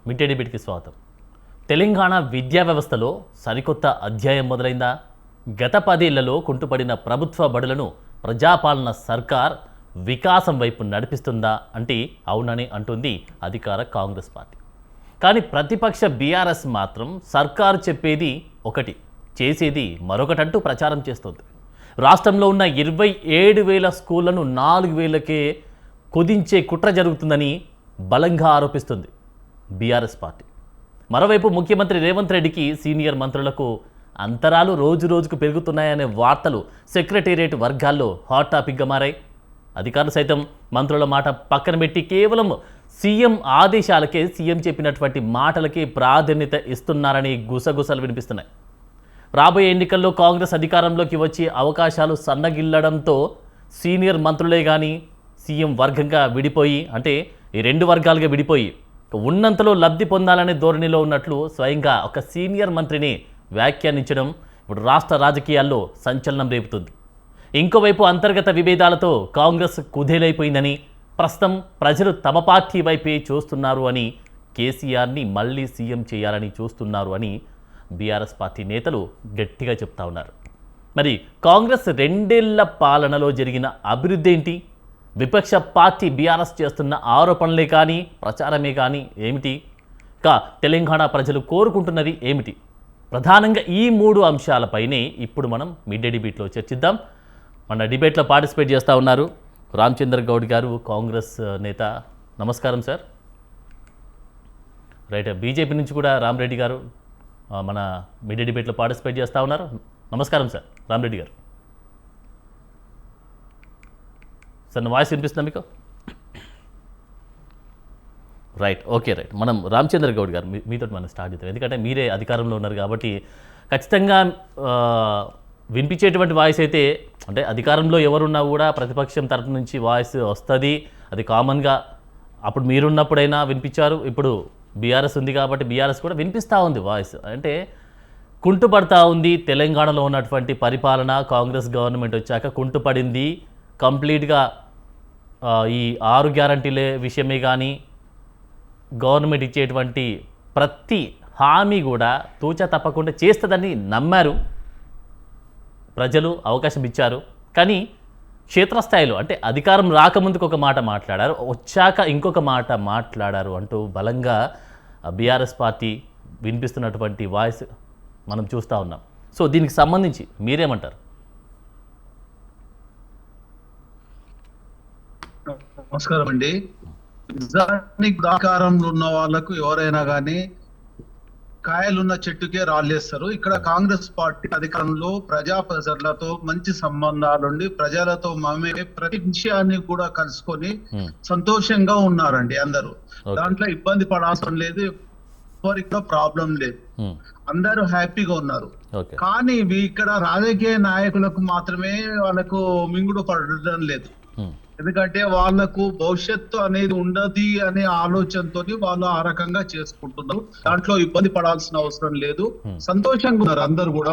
Mid day డిబేట్కి స్వాగతం. తెలంగాణ విద్యా వ్యవస్థలో సరికొత్త అధ్యాయం మొదలైందా? గత 10 ఏళ్లలో కుంటుపడిన ప్రభుత్వ బడులను ప్రజాపాలన సర్కార్ వికాసం వైపు నడిపిస్తుందా అంటే అవునని అంటుంది అధికార కాంగ్రెస్ పార్టీ. కానీ ప్రతిపక్ష బీఆర్ఎస్ మాత్రం సర్కారు చెప్పేది ఒకటి, చేసేది మరొకటంటూ ప్రచారం చేస్తోంది. రాష్ట్రంలో ఉన్న 27,000 స్కూళ్లను 4,000కే కుదించే కుట్ర జరుగుతుందని బలంగా ఆరోపిస్తుంది బీఆర్ఎస్ పార్టీ. మరోవైపు ముఖ్యమంత్రి రేవంత్ రెడ్డికి సీనియర్ మంత్రులకు అంతరాలు రోజు రోజుకు పెరుగుతున్నాయనే వార్తలు సెక్రటేరియట్ వర్గాల్లో హాట్ టాపిక్గా మారాయి. అధికారులు సైతం మంత్రుల మాట పక్కన పెట్టి కేవలం సీఎం ఆదేశాలకే, సీఎం చెప్పినటువంటి మాటలకే ప్రాధాన్యత ఇస్తున్నారని గుసగుసలు వినిపిస్తున్నాయి. రాబోయే ఎన్నికల్లో కాంగ్రెస్ అధికారంలోకి వచ్చే అవకాశాలు సన్నగిల్లడంతో సీనియర్ మంత్రులే కానీ సీఎం వర్గంగా విడిపోయి, అంటే ఈ 2 వర్గాలుగా విడిపోయి ఉన్నంతలో లబ్ధి పొందాలనే ధోరణిలో ఉన్నట్లు స్వయంగా ఒక సీనియర్ మంత్రిని వ్యాఖ్యానించడం ఇప్పుడు రాష్ట్ర రాజకీయాల్లో సంచలనం రేపుతుంది. ఇంకోవైపు అంతర్గత విభేదాలతో కాంగ్రెస్ కుదేలైపోయిందని, ప్రస్తుతం ప్రజలు తమ పార్టీ వైపే చూస్తున్నారు అని, కేసీఆర్ని మళ్ళీ సీఎం చేయాలని చూస్తున్నారు అని బీఆర్ఎస్ పార్టీ నేతలు గట్టిగా చెప్తా ఉన్నారు. మరి కాంగ్రెస్ 2 ఏళ్ల పాలనలో జరిగిన అభివృద్ధి ఏంటి? విపక్ష పార్టీ బీఆర్ఎస్ చేస్తున్న ఆరోపణలే కానీ, ప్రచారమే కానీ ఏమిటి? ఇంకా తెలంగాణ ప్రజలు కోరుకుంటున్నది ఏమిటి? ప్రధానంగా ఈ 3 అంశాలపైనే ఇప్పుడు మనం మిడ్ డే డిబేట్లో చర్చిద్దాం. మన డిబేట్లో పార్టిసిపేట్ చేస్తూ ఉన్నారు రామచంద్ర గౌడ్ గారు, కాంగ్రెస్ నేత. నమస్కారం సార్. రైట్, బీజేపీ నుంచి కూడా రామరెడ్డి గారు మన మిడ్ డే డిబేట్లో పార్టిసిపేట్ చేస్తూ ఉన్నారు. నమస్కారం సార్ రామరెడ్డి గారు. సార్ నా వాయిస్ వినిపిస్తుందా మీకు? Right, okay, right. మనం రామచంద్ర గౌడ్ గారు మీతో మనం స్టార్ట్ చేద్దాం. ఎందుకంటే మీరే అధికారంలో ఉన్నారు కాబట్టి ఖచ్చితంగా వినిపించేటువంటి వాయిస్ అయితే, అంటే అధికారంలో ఎవరున్నా కూడా ప్రతిపక్షం తరపు నుంచి వాయిస్ వస్తుంది. అది కామన్గా అప్పుడు మీరున్నప్పుడైనా వినిపించారు, ఇప్పుడు బీఆర్ఎస్ ఉంది కాబట్టి బీఆర్ఎస్ కూడా వినిపిస్తూ ఉంది వాయిస్. అంటే కుంటుపడతా ఉంది తెలంగాణలో ఉన్నటువంటి పరిపాలన. కాంగ్రెస్ గవర్నమెంట్ వచ్చాక కుంటుపడింది కంప్లీట్గా. ఈ 6 గ్యారంటీల విషయమే కానీ, గవర్నమెంట్ ఇచ్చేటువంటి ప్రతి హామీ కూడా తూచా తప్పకుండా చేస్తుందని నమ్మారు ప్రజలు, అవకాశం ఇచ్చారు. కానీ క్షేత్రస్థాయిలో, అంటే అధికారం రాకముందుకు ఒక మాట మాట్లాడారు, వచ్చాక ఇంకొక మాట మాట్లాడారు అంటూ బలంగా బీఆర్ఎస్ పార్టీ వినిపిస్తున్నటువంటి వాయిస్ మనం చూస్తూ ఉన్నాం. సో దీనికి సంబంధించి మీరేమంటారు? నమస్కారం అండి. నిజానికి అధికారంలో ఉన్న వాళ్ళకు ఎవరైనా కానీ కాయలున్న చెట్టుకే రాళ్ళేస్తారు. ఇక్కడ కాంగ్రెస్ పార్టీ అధికారంలో ప్రజలతో మంచి సంబంధాలుండి ప్రజలతో మమే ప్రతి విషయాన్ని కూడా కలుసుకొని సంతోషంగా ఉన్నారండి అందరూ. దాంట్లో ఇబ్బంది పడాల్సిన లేదు, ఎవరికి ప్రాబ్లం లేదు, అందరూ హ్యాపీగా ఉన్నారు. కానీ ఇక్కడ రాజకీయ నాయకులకు మాత్రమే వాళ్ళకు మింగుడు పడడం లేదు. ఎందుకంటే వాళ్లకు భవిష్యత్తు అనేది ఉండదు అనే ఆలోచనతో వాళ్ళు ఆ రకంగా చేసుకుంటున్నారు. దాంట్లో ఇబ్బంది పడాల్సిన అవసరం లేదు, సంతోషంగా ఉన్నారు అందరు కూడా.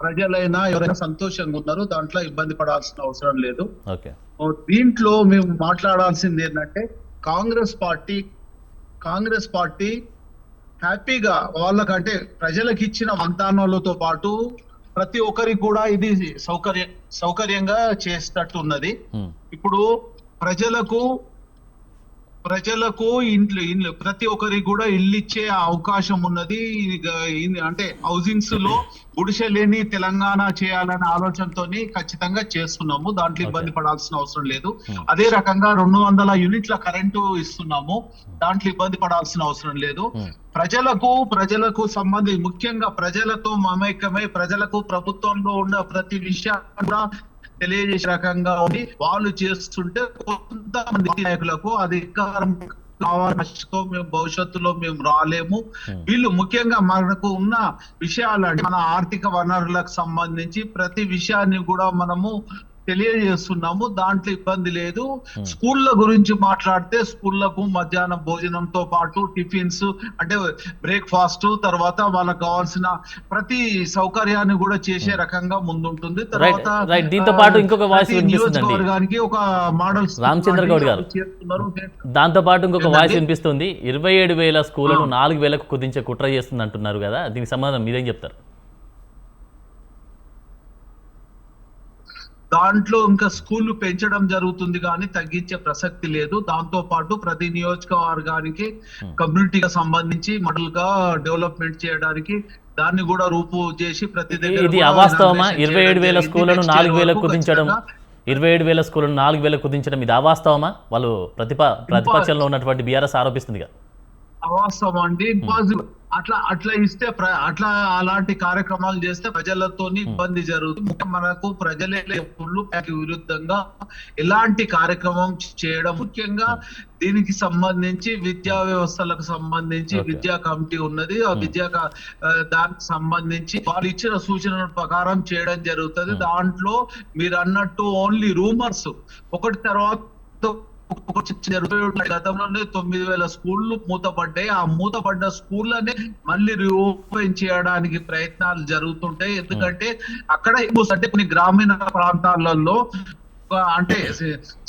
ప్రజలైనా ఎవరైనా సంతోషంగా ఉన్నారు, దాంట్లో ఇబ్బంది పడాల్సిన అవసరం లేదు. దీంట్లో మేము మాట్లాడాల్సింది ఏంటంటే కాంగ్రెస్ పార్టీ హ్యాపీగా వాళ్ళకంటే ప్రజలకు ఇచ్చిన వాగ్దానాలతో పాటు ప్రతి ఒక్కరికి కూడా ఇది సౌకర్యంగా చేసేటట్టు ఉన్నది. ఇప్పుడు ప్రజలకు ఇండ్లు ప్రతి ఒక్కరికి కూడా ఇల్లు ఇచ్చే అవకాశం ఉన్నది. అంటే హౌసింగ్స్ లో గుడిసె లేని తెలంగాణ చేయాలనే ఆలోచనతో ఖచ్చితంగా చేస్తున్నాము. దాంట్లో ఇబ్బంది పడాల్సిన అవసరం లేదు. అదే రకంగా 200 యూనిట్ల కరెంటు ఇస్తున్నాము, దాంట్లో ఇబ్బంది పడాల్సిన అవసరం లేదు. ప్రజలకు సంబంధించి ముఖ్యంగా ప్రజలతో మమేకమై ప్రజలకు ప్రభుత్వంలో ఉన్న ప్రతి విషయాన్ని కూడా తెలియజేసే రకంగా ఉంది. వాళ్ళు చేస్తుంటే కొంతమంది నాయకులకు అధికారం కావాలతో మేము భవిష్యత్తులో మేము రాలేము. వీళ్ళు ముఖ్యంగా మనకు ఉన్న విషయాలు, మన ఆర్థిక వనరులకు సంబంధించి ప్రతి విషయాన్ని కూడా మనము తెలియజేస్తున్నాము. దాంట్లో ఇబ్బంది లేదు. స్కూళ్ళ గురించి మాట్లాడితే స్కూళ్లకు మధ్యాహ్నం భోజనంతో పాటు టిఫిన్స్ అంటే బ్రేక్ఫాస్ట్, తర్వాత వాళ్ళకి కావాల్సిన ప్రతి సౌకర్యాన్ని కూడా చేసే రకంగా ముందుంటుంది. తర్వాత రైట్. దీంతో పాటు ఇంకొక వాయిస్ వినిపిస్తుందండి నియోజకవర్గానికి ఒక మోడల్ రామచంద్ర గౌడ్ గారు. దాంతో పాటు ఇంకొక వాయిస్ వినిపిస్తుంది. 27,000 స్కూళ్లను 4,000కు కుదించే కుట్ర చేస్తుంది అంటున్నారు కదా, దీనికి సంబంధం మీరేం చెప్తారు? దాంట్లో ఇంకా స్కూళ్లు పెంచడం జరుగుతుంది కానీ తగ్గించే ప్రసక్తి లేదు. దాంతో పాటు ప్రతి నియోజకవర్గానికి కమ్యూనిటీగా సంబంధించి మోడల్ గా డెవలప్మెంట్ చేయడానికి దాన్ని కూడా రూపు చేసి ప్రతి దగ్గర ఇది అవాస్తవమా? 27,000 స్కూళ్లను 4,000కు కుదించడం, 27,000 స్కూళ్లను 4,000కు కుదించడం ఇది అవాస్తవమా? వాళ్ళు ప్రతిపక్షంలో ఉన్నటువంటి బీఆర్ఎస్ ఆరోపిస్తుంది కదా. అవాస్తవం అండి, ఇంపాసిబుల్. అట్లా ఇస్తే అలాంటి కార్యక్రమాలు చేస్తే ప్రజలతోని ఇబ్బంది జరుగుతుంది. మనకు ప్రజలే విరుద్ధంగా ఎలాంటి కార్యక్రమం చేయడం, ముఖ్యంగా దీనికి సంబంధించి విద్యా వ్యవస్థలకు సంబంధించి విద్యా కమిటీ ఉన్నది. ఆ దానికి సంబంధించి వాళ్ళు ఇచ్చిన సూచనల ప్రకారం చేయడం జరుగుతుంది. దాంట్లో మీరు అన్నట్టు ఓన్లీ రూమర్స్ ఒకటి తర్వాత గతంలోనే 9,000 స్కూళ్లు మూతపడ్డాయి. ఆ మూతపడ్డ స్కూళ్ళనే మళ్ళీ రీఓపెన్ చేయడానికి ప్రయత్నాలు జరుగుతుంటాయి. ఎందుకంటే అక్కడ అంటే కొన్ని గ్రామీణ ప్రాంతాలలో అంటే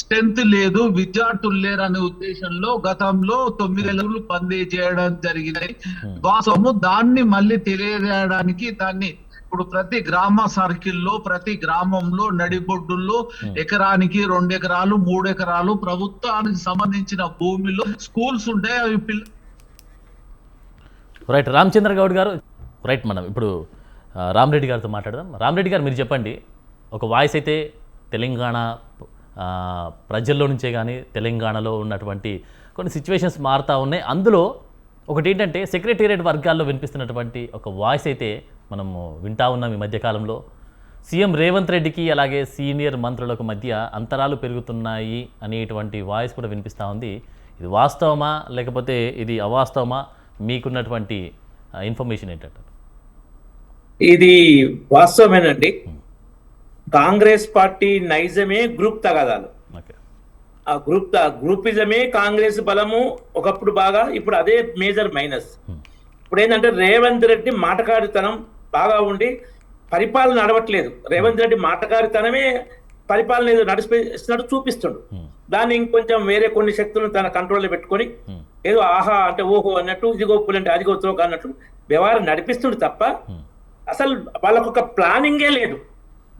స్ట్రెంత్ లేదు, విద్యార్థులు లేరు అనే ఉద్దేశంలో గతంలో 9,000 బందీ చేయడం జరిగింది. వాస్తవము. దాన్ని మళ్ళీ తెలియజేయడానికి దాన్ని ఇప్పుడు ప్రతి గ్రామ సర్కిల్లో ప్రతి గ్రామంలో నడిబొడ్డుల్లో ఎకరానికి 2 ఎకరాలు 3 ఎకరాలు ప్రభుత్వానికి సంబంధించిన భూమిలో స్కూల్స్ ఉంటాయి. అవి రైట్. రామచంద్ర గౌడ్ గారు, రైట్. మనం ఇప్పుడు రామరెడ్డి గారితో మాట్లాడదాం. రామరెడ్డి గారు, మీరు చెప్పండి. ఒక వాయిస్ అయితే తెలంగాణ ప్రజల్లో నుంచే కానీ తెలంగాణలో ఉన్నటువంటి కొన్ని సిచ్యువేషన్స్ మారుతూ ఉన్నాయి. అందులో ఒకటి ఏంటంటే సెక్రటేరియట్ వర్గాల్లో వినిపిస్తున్నటువంటి ఒక వాయిస్ అయితే మనము వింటా ఉన్నాం ఈ మధ్యకాలంలో. సీఎం రేవంత్ రెడ్డికి అలాగే సీనియర్ మంత్రులకు మధ్య అంతరాలు పెరుగుతున్నాయి అనేటువంటి వాయిస్ కూడా వినిపిస్తూ ఉంది. ఇది వాస్తవమా లేకపోతే ఇది అవాస్తవమా? మీకున్నటువంటి ఇన్ఫర్మేషన్ ఏంటంటారు? ఇది వాస్తవమేనండి. కాంగ్రెస్ పార్టీ నైజమే గ్రూప్ తగాదాలు. ఆ గ్రూపిజమే కాంగ్రెస్ బలము. ఒకప్పుడు బాగా, ఇప్పుడు అదే మేజర్ మైనస్. ఇప్పుడు ఏంటంటే రేవంత్ రెడ్డి మాటకారితనం బాగా ఉండి పరిపాలన నడవట్లేదు. రేవంత్ రెడ్డి మాటకారితనమే పరిపాలన ఏదో నడిపిస్తున్నట్టు చూపిస్తుండు. దాన్ని ఇంకొంచెం వేరే కొన్ని శక్తులను తన కంట్రోల్లో పెట్టుకొని ఏదో ఆహా అంటే ఓహో అన్నట్టు, ఇదిగో పులంటే అదిగో తోక అన్నట్టు వ్యవహారం నడిపిస్తుండు తప్ప అసలు వాళ్ళకు ఒక ప్లానింగే లేదు.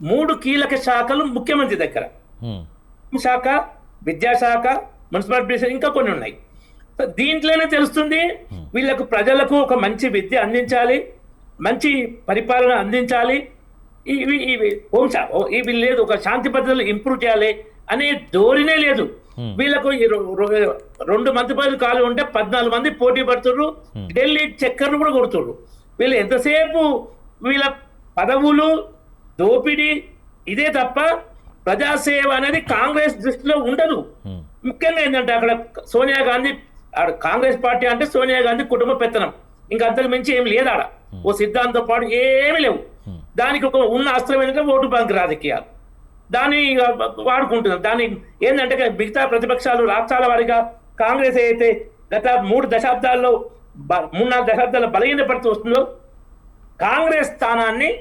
3 కీలక శాఖలు ముఖ్యమంత్రి దగ్గర, శాఖ, విద్యాశాఖ, మున్సిపాలిటీ, ఇంకా కొన్ని ఉన్నాయి. దీంట్లోనే తెలుస్తుంది వీళ్ళకు ప్రజలకు ఒక మంచి విద్య అందించాలి, మంచి పరిపాలన అందించాలి, ఇవి లేదు, ఒక శాంతి భద్రతలు ఇంప్రూవ్ చేయాలి అనే ధోరణే లేదు వీళ్ళకు. 2 మంత్రి పదవులు ఖాళీ ఉంటే 14 మంది పోటీ పడుతున్నారు. ఢిల్లీ చక్కర్లు కూడా కొడుతున్నారు. వీళ్ళు ఎంతసేపు వీళ్ళ పదవులు దోపిడీ ఇదే తప్ప ప్రజాసేవ అనేది కాంగ్రెస్ దృష్టిలో ఉండదు. ముఖ్యంగా ఏంటంటే అక్కడ సోనియా గాంధీ, కాంగ్రెస్ పార్టీ అంటే సోనియా గాంధీ కుటుంబ పెత్తనం, ఇంకా అంతకు మించి ఏమి లేదు. ఆడ ఓ సిద్ధాంతం పాటు ఏమి లేవు. దానికి ఒక ఉన్న అస్త్రం ఏంటంటే ఓటు బ్యాంక్ రాజకీయాలు. దాన్ని వాడుకుంటున్నారు. దాన్ని ఏంటంటే మిగతా ప్రతిపక్షాలు రాష్ట్రాల వారిగా కాంగ్రెస్ అయితే గత 3 దశాబ్దాల్లో 3-4 దశాబ్దాల బలహీనపడుతూ వస్తుందో కాంగ్రెస్ స్థానాన్ని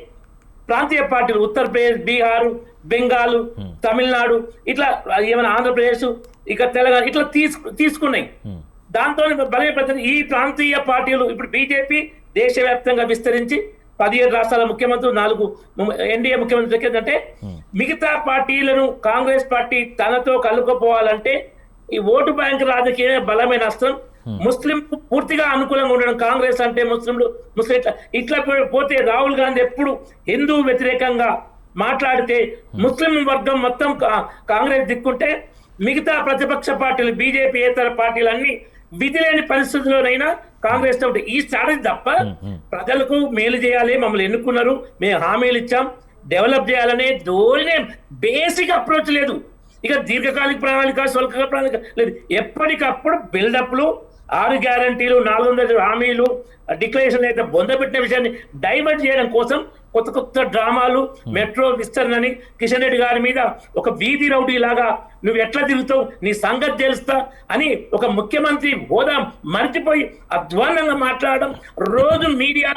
ప్రాంతీయ పార్టీలు ఉత్తరప్రదేశ్, బీహార్, బెంగాల్, తమిళనాడు, ఇట్లా ఏమైనా ఆంధ్రప్రదేశ్, ఇక తెలంగాణ ఇట్లా తీసుకున్నాయి. దాంతో బలపడుతుంది ఈ ప్రాంతీయ పార్టీలు. ఇప్పుడు బీజేపీ దేశవ్యాప్తంగా విస్తరించి 17 రాష్ట్రాల ముఖ్యమంత్రులు, 4 ఎన్డీఏ ముఖ్యమంత్రులు ఏంటంటే మిగతా పార్టీలను కాంగ్రెస్ పార్టీ తనతో కలుపుకోపోవాలంటే ఈ ఓటు బ్యాంక్ రాజకీయ బలమైన అస్త్రం. ముస్లిం పూర్తిగా అనుకూలంగా ఉండడం, కాంగ్రెస్ అంటే ముస్లింలు ఇట్లా పోతే రాహుల్ గాంధీ ఎప్పుడు హిందూ వ్యతిరేకంగా మాట్లాడితే ముస్లిం వర్గం మొత్తం కాంగ్రెస్ దిక్కుంటే మిగతా ప్రతిపక్ష పార్టీలు బీజేపీ ఏతర పార్టీలన్నీ విధి లేని పరిస్థితుల్లోనైనా కాంగ్రెస్ తో ఈ స్ట్రాటజీ తప్ప ప్రజలకు మేలు చేయాలి, మమ్మల్ని ఎన్నుకున్నారు, మేము హామీలు ఇచ్చాం, డెవలప్ చేయాలనే ధోరణి బేసిక్ అప్రోచ్ లేదు. ఇక దీర్ఘకాలిక ప్రణాళిక, స్వల్ప ప్రణాళిక లేదు. ఎప్పటికప్పుడు బిల్డప్లు, 6 గ్యారంటీలు, 400 హామీలు, డిక్లరేషన్ అయితే బొందబెట్టిన విషయాన్ని డైవర్ట్ చేయడం కోసం కొత్త కొత్త డ్రామాలు, మెట్రో విస్తరణని, కిషన్ రెడ్డి గారి మీద ఒక వీధి రౌడీ లాగా నువ్వు ఎట్లా తిరుగుతావు, నీ సంగతి తెలుస్తా అని ఒక ముఖ్యమంత్రి హోదా మర్చిపోయి అధ్వానంగా మాట్లాడడం, రోజు మీడియా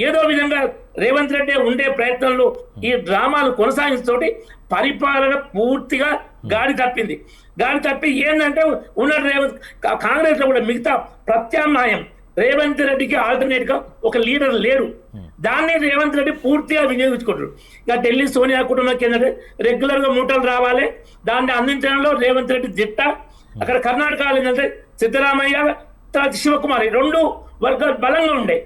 ఏదో విధంగా రేవంత్ రెడ్డి ఉండే ప్రయత్నంలో ఈ డ్రామాలు కొనసాగించతోటి పరిపాలన పూర్తిగా గాడి తప్పి ఏంటంటే ఉన్నాడు రేవంత్. కాంగ్రెస్ లో కూడా మిగతా ప్రత్యామ్నాయం రేవంత్ రెడ్డికి ఆల్టర్నేట్ గా ఒక లీడర్ లేరు. దాన్ని రేవంత్ రెడ్డి పూర్తిగా వినియోగించుకుంటారు. ఇక ఢిల్లీ సోనియా కుటుంబంకి ఏంటంటే రెగ్యులర్ గా మూటలు రావాలి, దాన్ని అందించడంలో రేవంత్ రెడ్డి దిట్ట. అక్కడ కర్ణాటకలో ఏంటంటే సిద్ధరామయ్య తర్వాత శివకుమార్, ఈ రెండు వర్గాలు బలంగా ఉండే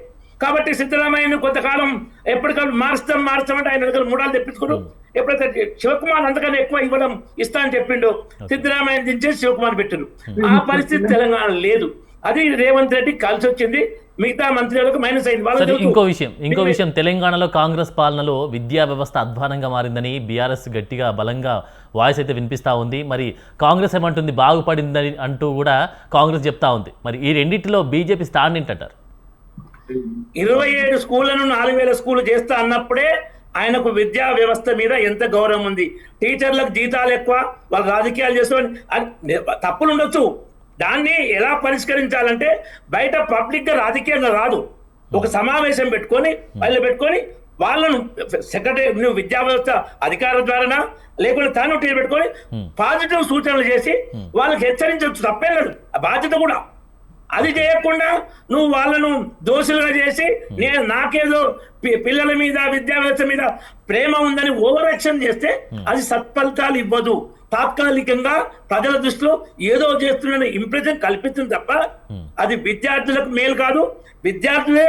కాబట్టి సిద్ధరామయ్యను కొంతకాలం ఎప్పటికప్పుడు మారుస్తామంటే ఆయన దగ్గర మూడాలు తెప్పించుకున్నారు. ఎప్పుడైతే శివకుమార్ అంతకన్నా ఎక్కువ ఇస్తా అని చెప్పిండు, సిద్ధరామయ్య దించేసి శివకుమార్ పెట్టారు. ఆ పరిస్థితి తెలంగాణ లేదు. అది రేవంత్ రెడ్డి కలిసి వచ్చింది, మిగతా మంత్రులకు మైనస్ అయింది. ఇంకో విషయం తెలంగాణలో కాంగ్రెస్ పాలనలో విద్యా వ్యవస్థ అధ్వానంగా మారిందని బీఆర్ఎస్ గట్టిగా బలంగా వాయిస్ అయితే వినిపిస్తూ ఉంది. మరి కాంగ్రెస్ ఏమంటుంది, బాగుపడిందని అంటూ కూడా కాంగ్రెస్ చెప్తా ఉంది. మరి ఈ రెండింటిలో బీజేపీ స్టాండ్ ఏంటంటారు? 27 స్కూళ్లను 4000 స్కూళ్ళు చేస్తా అన్నప్పుడే ఆయనకు విద్యా వ్యవస్థ మీద ఎంత గౌరవం ఉంది. టీచర్లకు జీతాలు ఎక్కువ, వాళ్ళు రాజకీయాలు చేసుకోవాలి, తప్పులు ఉండొచ్చు. దాన్ని ఎలా పరిష్కరించాలంటే బయట పబ్లిక్ గా రాజకీయంగా రాదు, ఒక సమావేశం పెట్టుకొని వాళ్ళను సెక్రటరీ నువ్వు విద్యా వ్యవస్థ అధికారుల ద్వారా లేకుంటే తాను పెట్టుకొని పాజిటివ్ సూచనలు చేసి వాళ్ళకి హెచ్చరించవచ్చు, తప్పే లేదు. ఆ బాధ్యత కూడా అది చేయకుండా నువ్వు వాళ్ళను దోషులుగా చేసి నాకేదో పిల్లల మీద విద్యా వ్యవస్థ మీద ప్రేమ ఉందని ఓవర్ యాక్షన్ చేస్తే అది సత్ఫలితాలు ఇవ్వదు. తాత్కాలికంగా ప్రజల దృష్టిలో ఏదో చేస్తున్న ఇంప్రెషన్ కల్పిస్తుంది తప్ప అది విద్యార్థులకు మేలు కాదు. విద్యార్థులే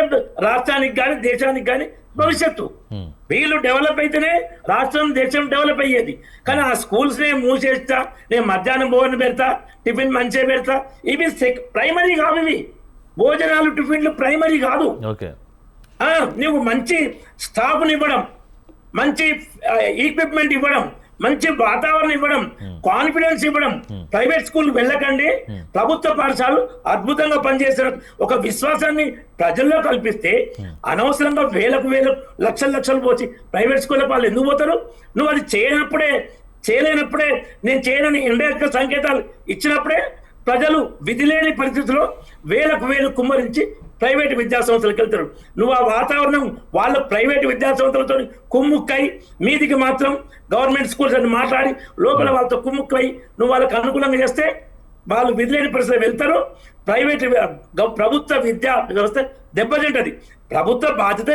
రాష్ట్రానికి కానీ దేశానికి కానీ భవిష్యత్తు. వీళ్ళు డెవలప్ అయితేనే రాష్ట్రం దేశం డెవలప్ అయ్యేది. కానీ ఆ స్కూల్స్ నే మూసేస్తా, నేను మధ్యాహ్నం భోజనం పెడతా, టిఫిన్ మంచిగా పెడతా, ఇవి ప్రైమరీ కాదు. ఇవి భోజనాలు టిఫిన్లు ప్రైమరీ కాదు. నువ్వు మంచి స్టాఫ్ని ఇవ్వడం, మంచి ఈక్విప్మెంట్ ఇవ్వడం, మంచి వాతావరణం ఇవ్వడం, కాన్ఫిడెన్స్ ఇవ్వడం. ప్రైవేట్ స్కూల్ వెళ్ళకండి, ప్రభుత్వ పాఠశాలలు అద్భుతంగా పనిచేసిన ఒక విశ్వాసాన్ని ప్రజల్లో కల్పిస్తే అనవసరంగా వేలకు లక్షలు పోసి ప్రైవేట్ స్కూల్ వాళ్ళు ఎందుకు పోతారు? నువ్వు అది చేయలేనప్పుడే నేను చేయనని ఇండైరెక్ట్ సంకేతాలు ఇచ్చినప్పుడే ప్రజలు విధి లేని పరిస్థితుల్లో వేలు కుమ్మరించి ప్రైవేట్ విద్యా సంస్థలకు వెళ్తారు. నువ్వు ఆ వాతావరణం వాళ్ళ ప్రైవేట్ విద్యా సంస్థలతో కుమ్ముక్కై మీదికి మాత్రం గవర్నమెంట్ స్కూల్స్ అని మాట్లాడి లోపల వాళ్ళతో కుమ్ముక్కై నువ్వు వాళ్ళకి అనుకూలంగా చేస్తే వాళ్ళు విధులేని పరిస్థితులు వెళ్తారు. ప్రైవేట్ ప్రభుత్వ విద్యా వ్యవస్థ దెబ్బతింటది. ప్రభుత్వ బాధ్యత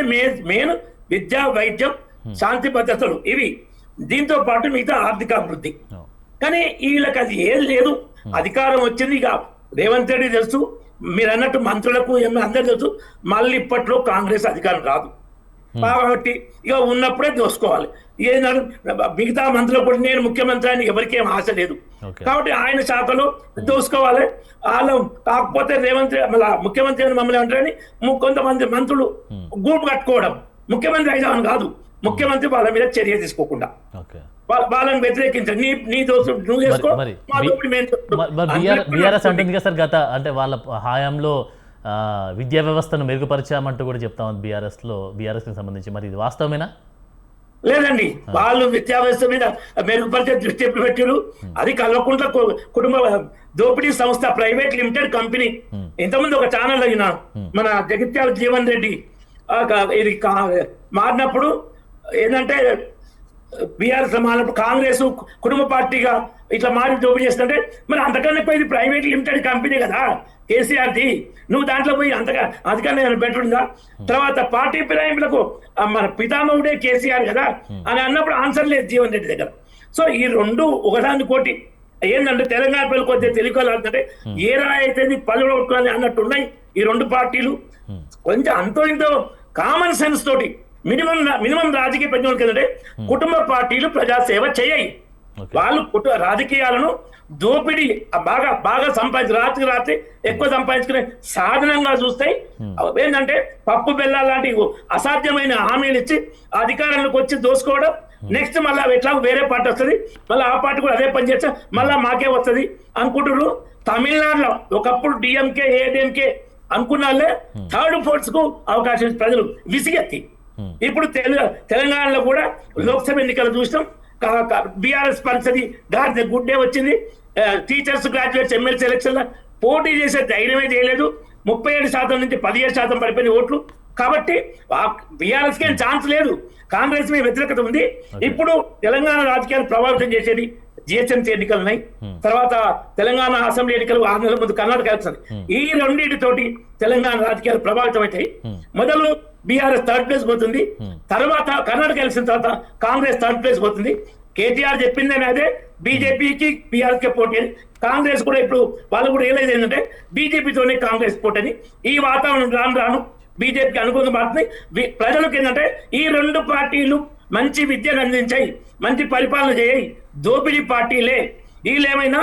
మెయిన్ విద్యా, వైద్యం, శాంతి భద్రతలు ఇవి. దీంతో పాటు మిగతా ఆర్థిక అభివృద్ధి. కానీ వీళ్ళకి అది ఏం లేదు. అధికారం వచ్చింది, ఇక రేవంత్ రెడ్డి తెలుసు, మీరు అన్నట్టు మంత్రులకు అందరూ తెలుసు, మళ్ళీ ఇప్పట్లో కాంగ్రెస్ అధికారం రాదు కాబట్టి ఇక ఉన్నప్పుడే దోసుకోవాలి. మిగతా మంత్రులు కూడా నేను ముఖ్యమంత్రి అని ఎవరికేం ఆశ లేదు కాబట్టి ఆయన శాఖలో దోసుకోవాలి. వాళ్ళు కాకపోతే రేవంత్ ముఖ్యమంత్రి అని మమ్మల్ని అంటారని కొంతమంది మంత్రులు గ్రూప్ కట్టుకోవడం, ముఖ్యమంత్రి అయిదామని కాదు, ముఖ్యమంత్రి వాళ్ళ మీద చర్య తీసుకోకుండా వాళ్ళని వ్యతిరేకించారు. నీ దోస్తు నువ్వు చేసుకో, బీఆర్ఎస్ అంటుంది కదా సార్, గత అంటే వాళ్ళ హయాంలో విద్యా వ్యవస్థను మెరుగుపరిచామంటూ కూడా చెప్తా ఉంది బీఆర్ఎస్ కి సంబంధించి. మరి ఇది వాస్తవమేనా? లేదండి, వాళ్ళు విద్యా వ్యవస్థ మీద మెరుగుపరిచే దృష్టి ఎప్పుడు పెట్టారు? అది కల్వకుంట్ల కుటుంబ దోపిడీ సంస్థ ప్రైవేట్ లిమిటెడ్ కంపెనీ. ఇంతకుముందు ఒక ఛానల్ అయిన మన జగిత్యాల జీవన్ రెడ్డి ఇది మారినప్పుడు ఏంటంటే బీఆర్ఎస్ మారినప్పుడు కాంగ్రెస్ కుటుంబ పార్టీగా ఇట్లా మారి దోపిడీ చేస్తుంటే మరి అంతకన్నా పోయి ఇది ప్రైవేట్ లిమిటెడ్ కంపెనీ కదా కేసీఆర్ది, నువ్వు దాంట్లో పోయి అంతకన్నా పెట్టుందా? తర్వాత పార్టీ ఫిరాయింపులకు మన పితామహుడే కేసీఆర్ కదా అని అన్నప్పుడు ఆన్సర్ లేదు జీవన్ రెడ్డి దగ్గర. సో ఈ రెండు ఒకదాని కోటి ఏంటంటే తెలంగాణ పిల్లలు కొద్దిగా తెలియకోవాలంటే ఏ రాయితే 10 కొట్టుకోవాలి అన్నట్టు ఉన్నాయి ఈ రెండు పార్టీలు. కొంచెం అంతో ఇంతో కామన్ సెన్స్ తోటి మినిమం రాజకీయ ప్రజ్ఞలకు ఏంటంటే కుటుంబ పార్టీలు ప్రజాసేవ చేయాయి. వాళ్ళు రాజకీయాలను దోపిడీ బాగా రాత్రి ఎక్కువ సంపాదించుకునే సాధనంగా చూస్తాయి. ఏంటంటే పప్పు బెల్లాల లాంటి అసాధ్యమైన హామీలు ఇచ్చి అధికారంలోకి వచ్చి దోసుకోవడం, నెక్స్ట్ మళ్ళీ ఎట్లా వేరే పార్టీ వస్తుంది, మళ్ళీ ఆ పార్టీ కూడా అదే పని చేస్తే మళ్ళీ మాకే వస్తుంది అనుకుంటున్నారు. తమిళనాడులో ఒకప్పుడు డిఎంకే ఏడిఎంకే అనుకున్న వాళ్ళే థర్డ్ ఫోర్స్ కు అవకాశం ప్రజలు విసిగెత్తి ఇప్పుడు తెలంగాణలో కూడా లోక్సభ ఎన్నికలు చూసినాం. బీఆర్ఎస్ పరిస్థితి గారి గుడ్డే వచ్చింది. టీచర్స్ గ్రాడ్యుయేట్స్ ఎమ్మెల్సీ ఎలక్షన్ పోటీ చేసే ధైర్యమే చేయలేదు. 37% నుంచి 17% పడిపోయిన ఓట్లు. కాబట్టి బీఆర్ఎస్ కి ఛాన్స్ లేదు. కాంగ్రెస్ మీద వ్యతిరేకత ఉంది. ఇప్పుడు తెలంగాణ రాజకీయాలు ప్రభావితం చేసేది జిహెచ్ఎంసీ ఎన్నికలు ఉన్నాయి, తర్వాత తెలంగాణ అసెంబ్లీ ఎన్నికలు 6 నెలల ముందు కర్ణాటక ఎలక్షన్. ఈ రెండింటితోటి తెలంగాణ రాజకీయాలు ప్రభావితం అవుతాయి. మొదలు బీఆర్ఎస్ థర్డ్ ప్లేస్ పోతుంది, తర్వాత కర్ణాటక ఎలక్షన్ తర్వాత కాంగ్రెస్ థర్డ్ ప్లేస్ పోతుంది. కేటీఆర్ చెప్పిందని అదే, బీజేపీకి బీఆర్ఎస్ కి పోటీ అని. కాంగ్రెస్ కూడా ఇప్పుడు వాళ్ళు కూడా రియలైజ్ ఏంటంటే బీజేపీతోనే కాంగ్రెస్ పోటీ అని. ఈ వాతావరణం రాను బీజేపీకి అనుకూలంగా మారుతుంది. ప్రజలకు ఏంటంటే ఈ రెండు పార్టీలు మంచి విద్యను అందించాయి, మంచి పరిపాలన చేయాయి. దోపిడీ పార్టీలే వీళ్ళేమైనా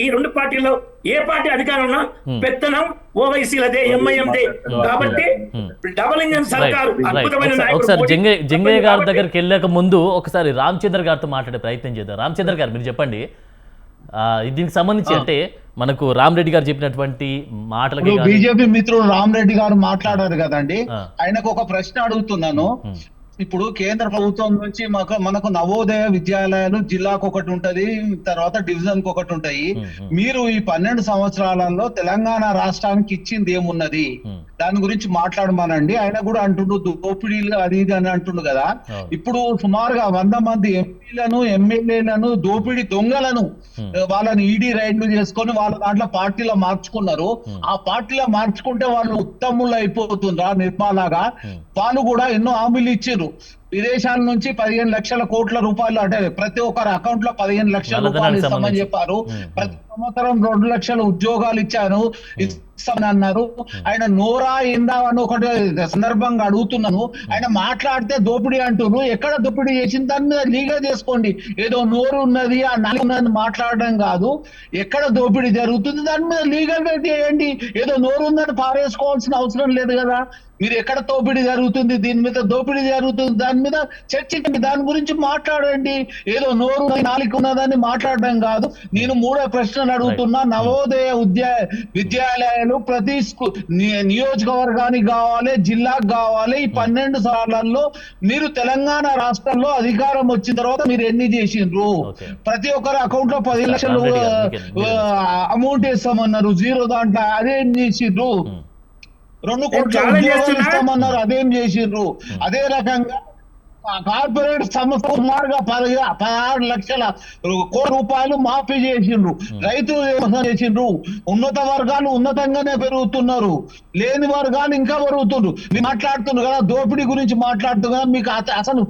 ఈ రెండు పార్టీల్లో ఏ పార్టీ అధికారం ఉన్నా పెత్తనం ఓవైసీలదే, ఎంఐఎందే. కాబట్టి డబుల్ ఇంజన్ సర్కారు అద్భుతమైన ఒకసారి జంగయ్య గారి దగ్గరికి వెళ్ళక ముందు ఒకసారి రామచంద్ర గారితో మాట్లాడే ప్రయత్నం చేద్దాం. రామచంద్ర గారు మీరు చెప్పండి, దీనికి సంబంధించి అంటే మనకు రామరెడ్డి గారు చెప్పినటువంటి మాటలకి బీజేపీ మిత్రుడు రామరెడ్డి గారు మాట్లాడారు కదండి, ఆయనకు ఒక ప్రశ్న అడుగుతున్నాను. ఇప్పుడు కేంద్ర ప్రభుత్వం నుంచి మనకు నవోదయ విద్యాలయాలు జిల్లాకు ఒకటి ఉంటది, తర్వాత డివిజన్ కు ఒకటి ఉంటాయి. మీరు ఈ 12 సంవత్సరాలలో తెలంగాణ రాష్ట్రానికి ఇచ్చింది ఏమున్నది, దాని గురించి మాట్లాడమానండి. ఆయన కూడా అంటుండు దోపిడీలు అది ఇది అని అంటుండు కదా. ఇప్పుడు సుమారుగా 100 మంది ఎంపీలను ఎమ్మెల్యేలను దోపిడీ దొంగలను వాళ్ళని ఈడీ రైడ్లు చేసుకొని వాళ్ళ దాంట్లో పార్టీలో మార్చుకున్నారు. ఆ పార్టీలో మార్చుకుంటే వాళ్ళు ఉత్తములు అయిపోతుండ్రా నిర్మాలాగా. వాళ్ళు కూడా ఎన్నో హామీలు ఇచ్చారు. విదేశాల నుంచి 15 లక్షల కోట్ల రూపాయలు, అంటే ప్రతి ఒక్కరి అకౌంట్ లో 15 లక్షల రూపాయలు ఇస్తామని చెప్పారు. ప్రతి సంవత్సరం 2 లక్షల ఉద్యోగాలు ఇచ్చాను ఇస్తామని అన్నారు. ఆయన నోరా ఏందా అని ఒకటి సందర్భంగా అడుగుతున్నాను. ఆయన మాట్లాడితే దోపిడీ అంటున్నారు. ఎక్కడ దోపిడీ చేసిన దాని మీద లీగల్ చేసుకోండి. ఏదో నోరు ఉన్నది ఆ నాలుగు ఉన్నది మాట్లాడడం కాదు. ఎక్కడ దోపిడీ జరుగుతుంది దాని మీద లీగల్ గా చేయండి. ఏదో నోరు ఉందని పారేసుకోవాల్సిన అవసరం లేదు కదా. మీరు ఎక్కడ దోపిడీ జరుగుతుంది, దీని మీద దోపిడీ జరుగుతుంది, దాని మీద చర్చించండి, దాని గురించి మాట్లాడండి. ఏదో నోరు నాలుగు ఉన్నదని మాట్లాడడం కాదు. నేను 3వ ప్రశ్నలు అడుగుతున్నా. నవోదయ విద్యాలయాలు ప్రతి నియోజకవర్గానికి కావాలి, జిల్లాకు కావాలి. ఈ 12 సార్లలో మీరు తెలంగాణ రాష్ట్రంలో అధికారం వచ్చిన తర్వాత మీరు ఎన్ని చేసిండ్రు? ప్రతి ఒక్కరి అకౌంట్ లో 10 లక్షలు అమౌంట్ వేస్తామన్నారు, జీరో దాంట్లో అదేం చేసిండ్రు? 2 కోట్ల ఉద్యోగాలు ఇస్తామన్నారు, అదేం చేసిండ్రు? అదే రకంగా కార్పొరేట్ సంస్థ సుమారుగా 16 లక్షల కోట్ల రూపాయలు మాఫీ చేసిండ్రు. రైతులు చేసిండ్రు. ఉన్నత వర్గాలు ఉన్నతంగానే పెరుగుతున్నారు, లేని వర్గాలు ఇంకా పెరుగుతున్నారు. మీరు మాట్లాడుతున్నారు కదా దోపిడీ గురించి మాట్లాడుతున్నారు, మీకు అసలు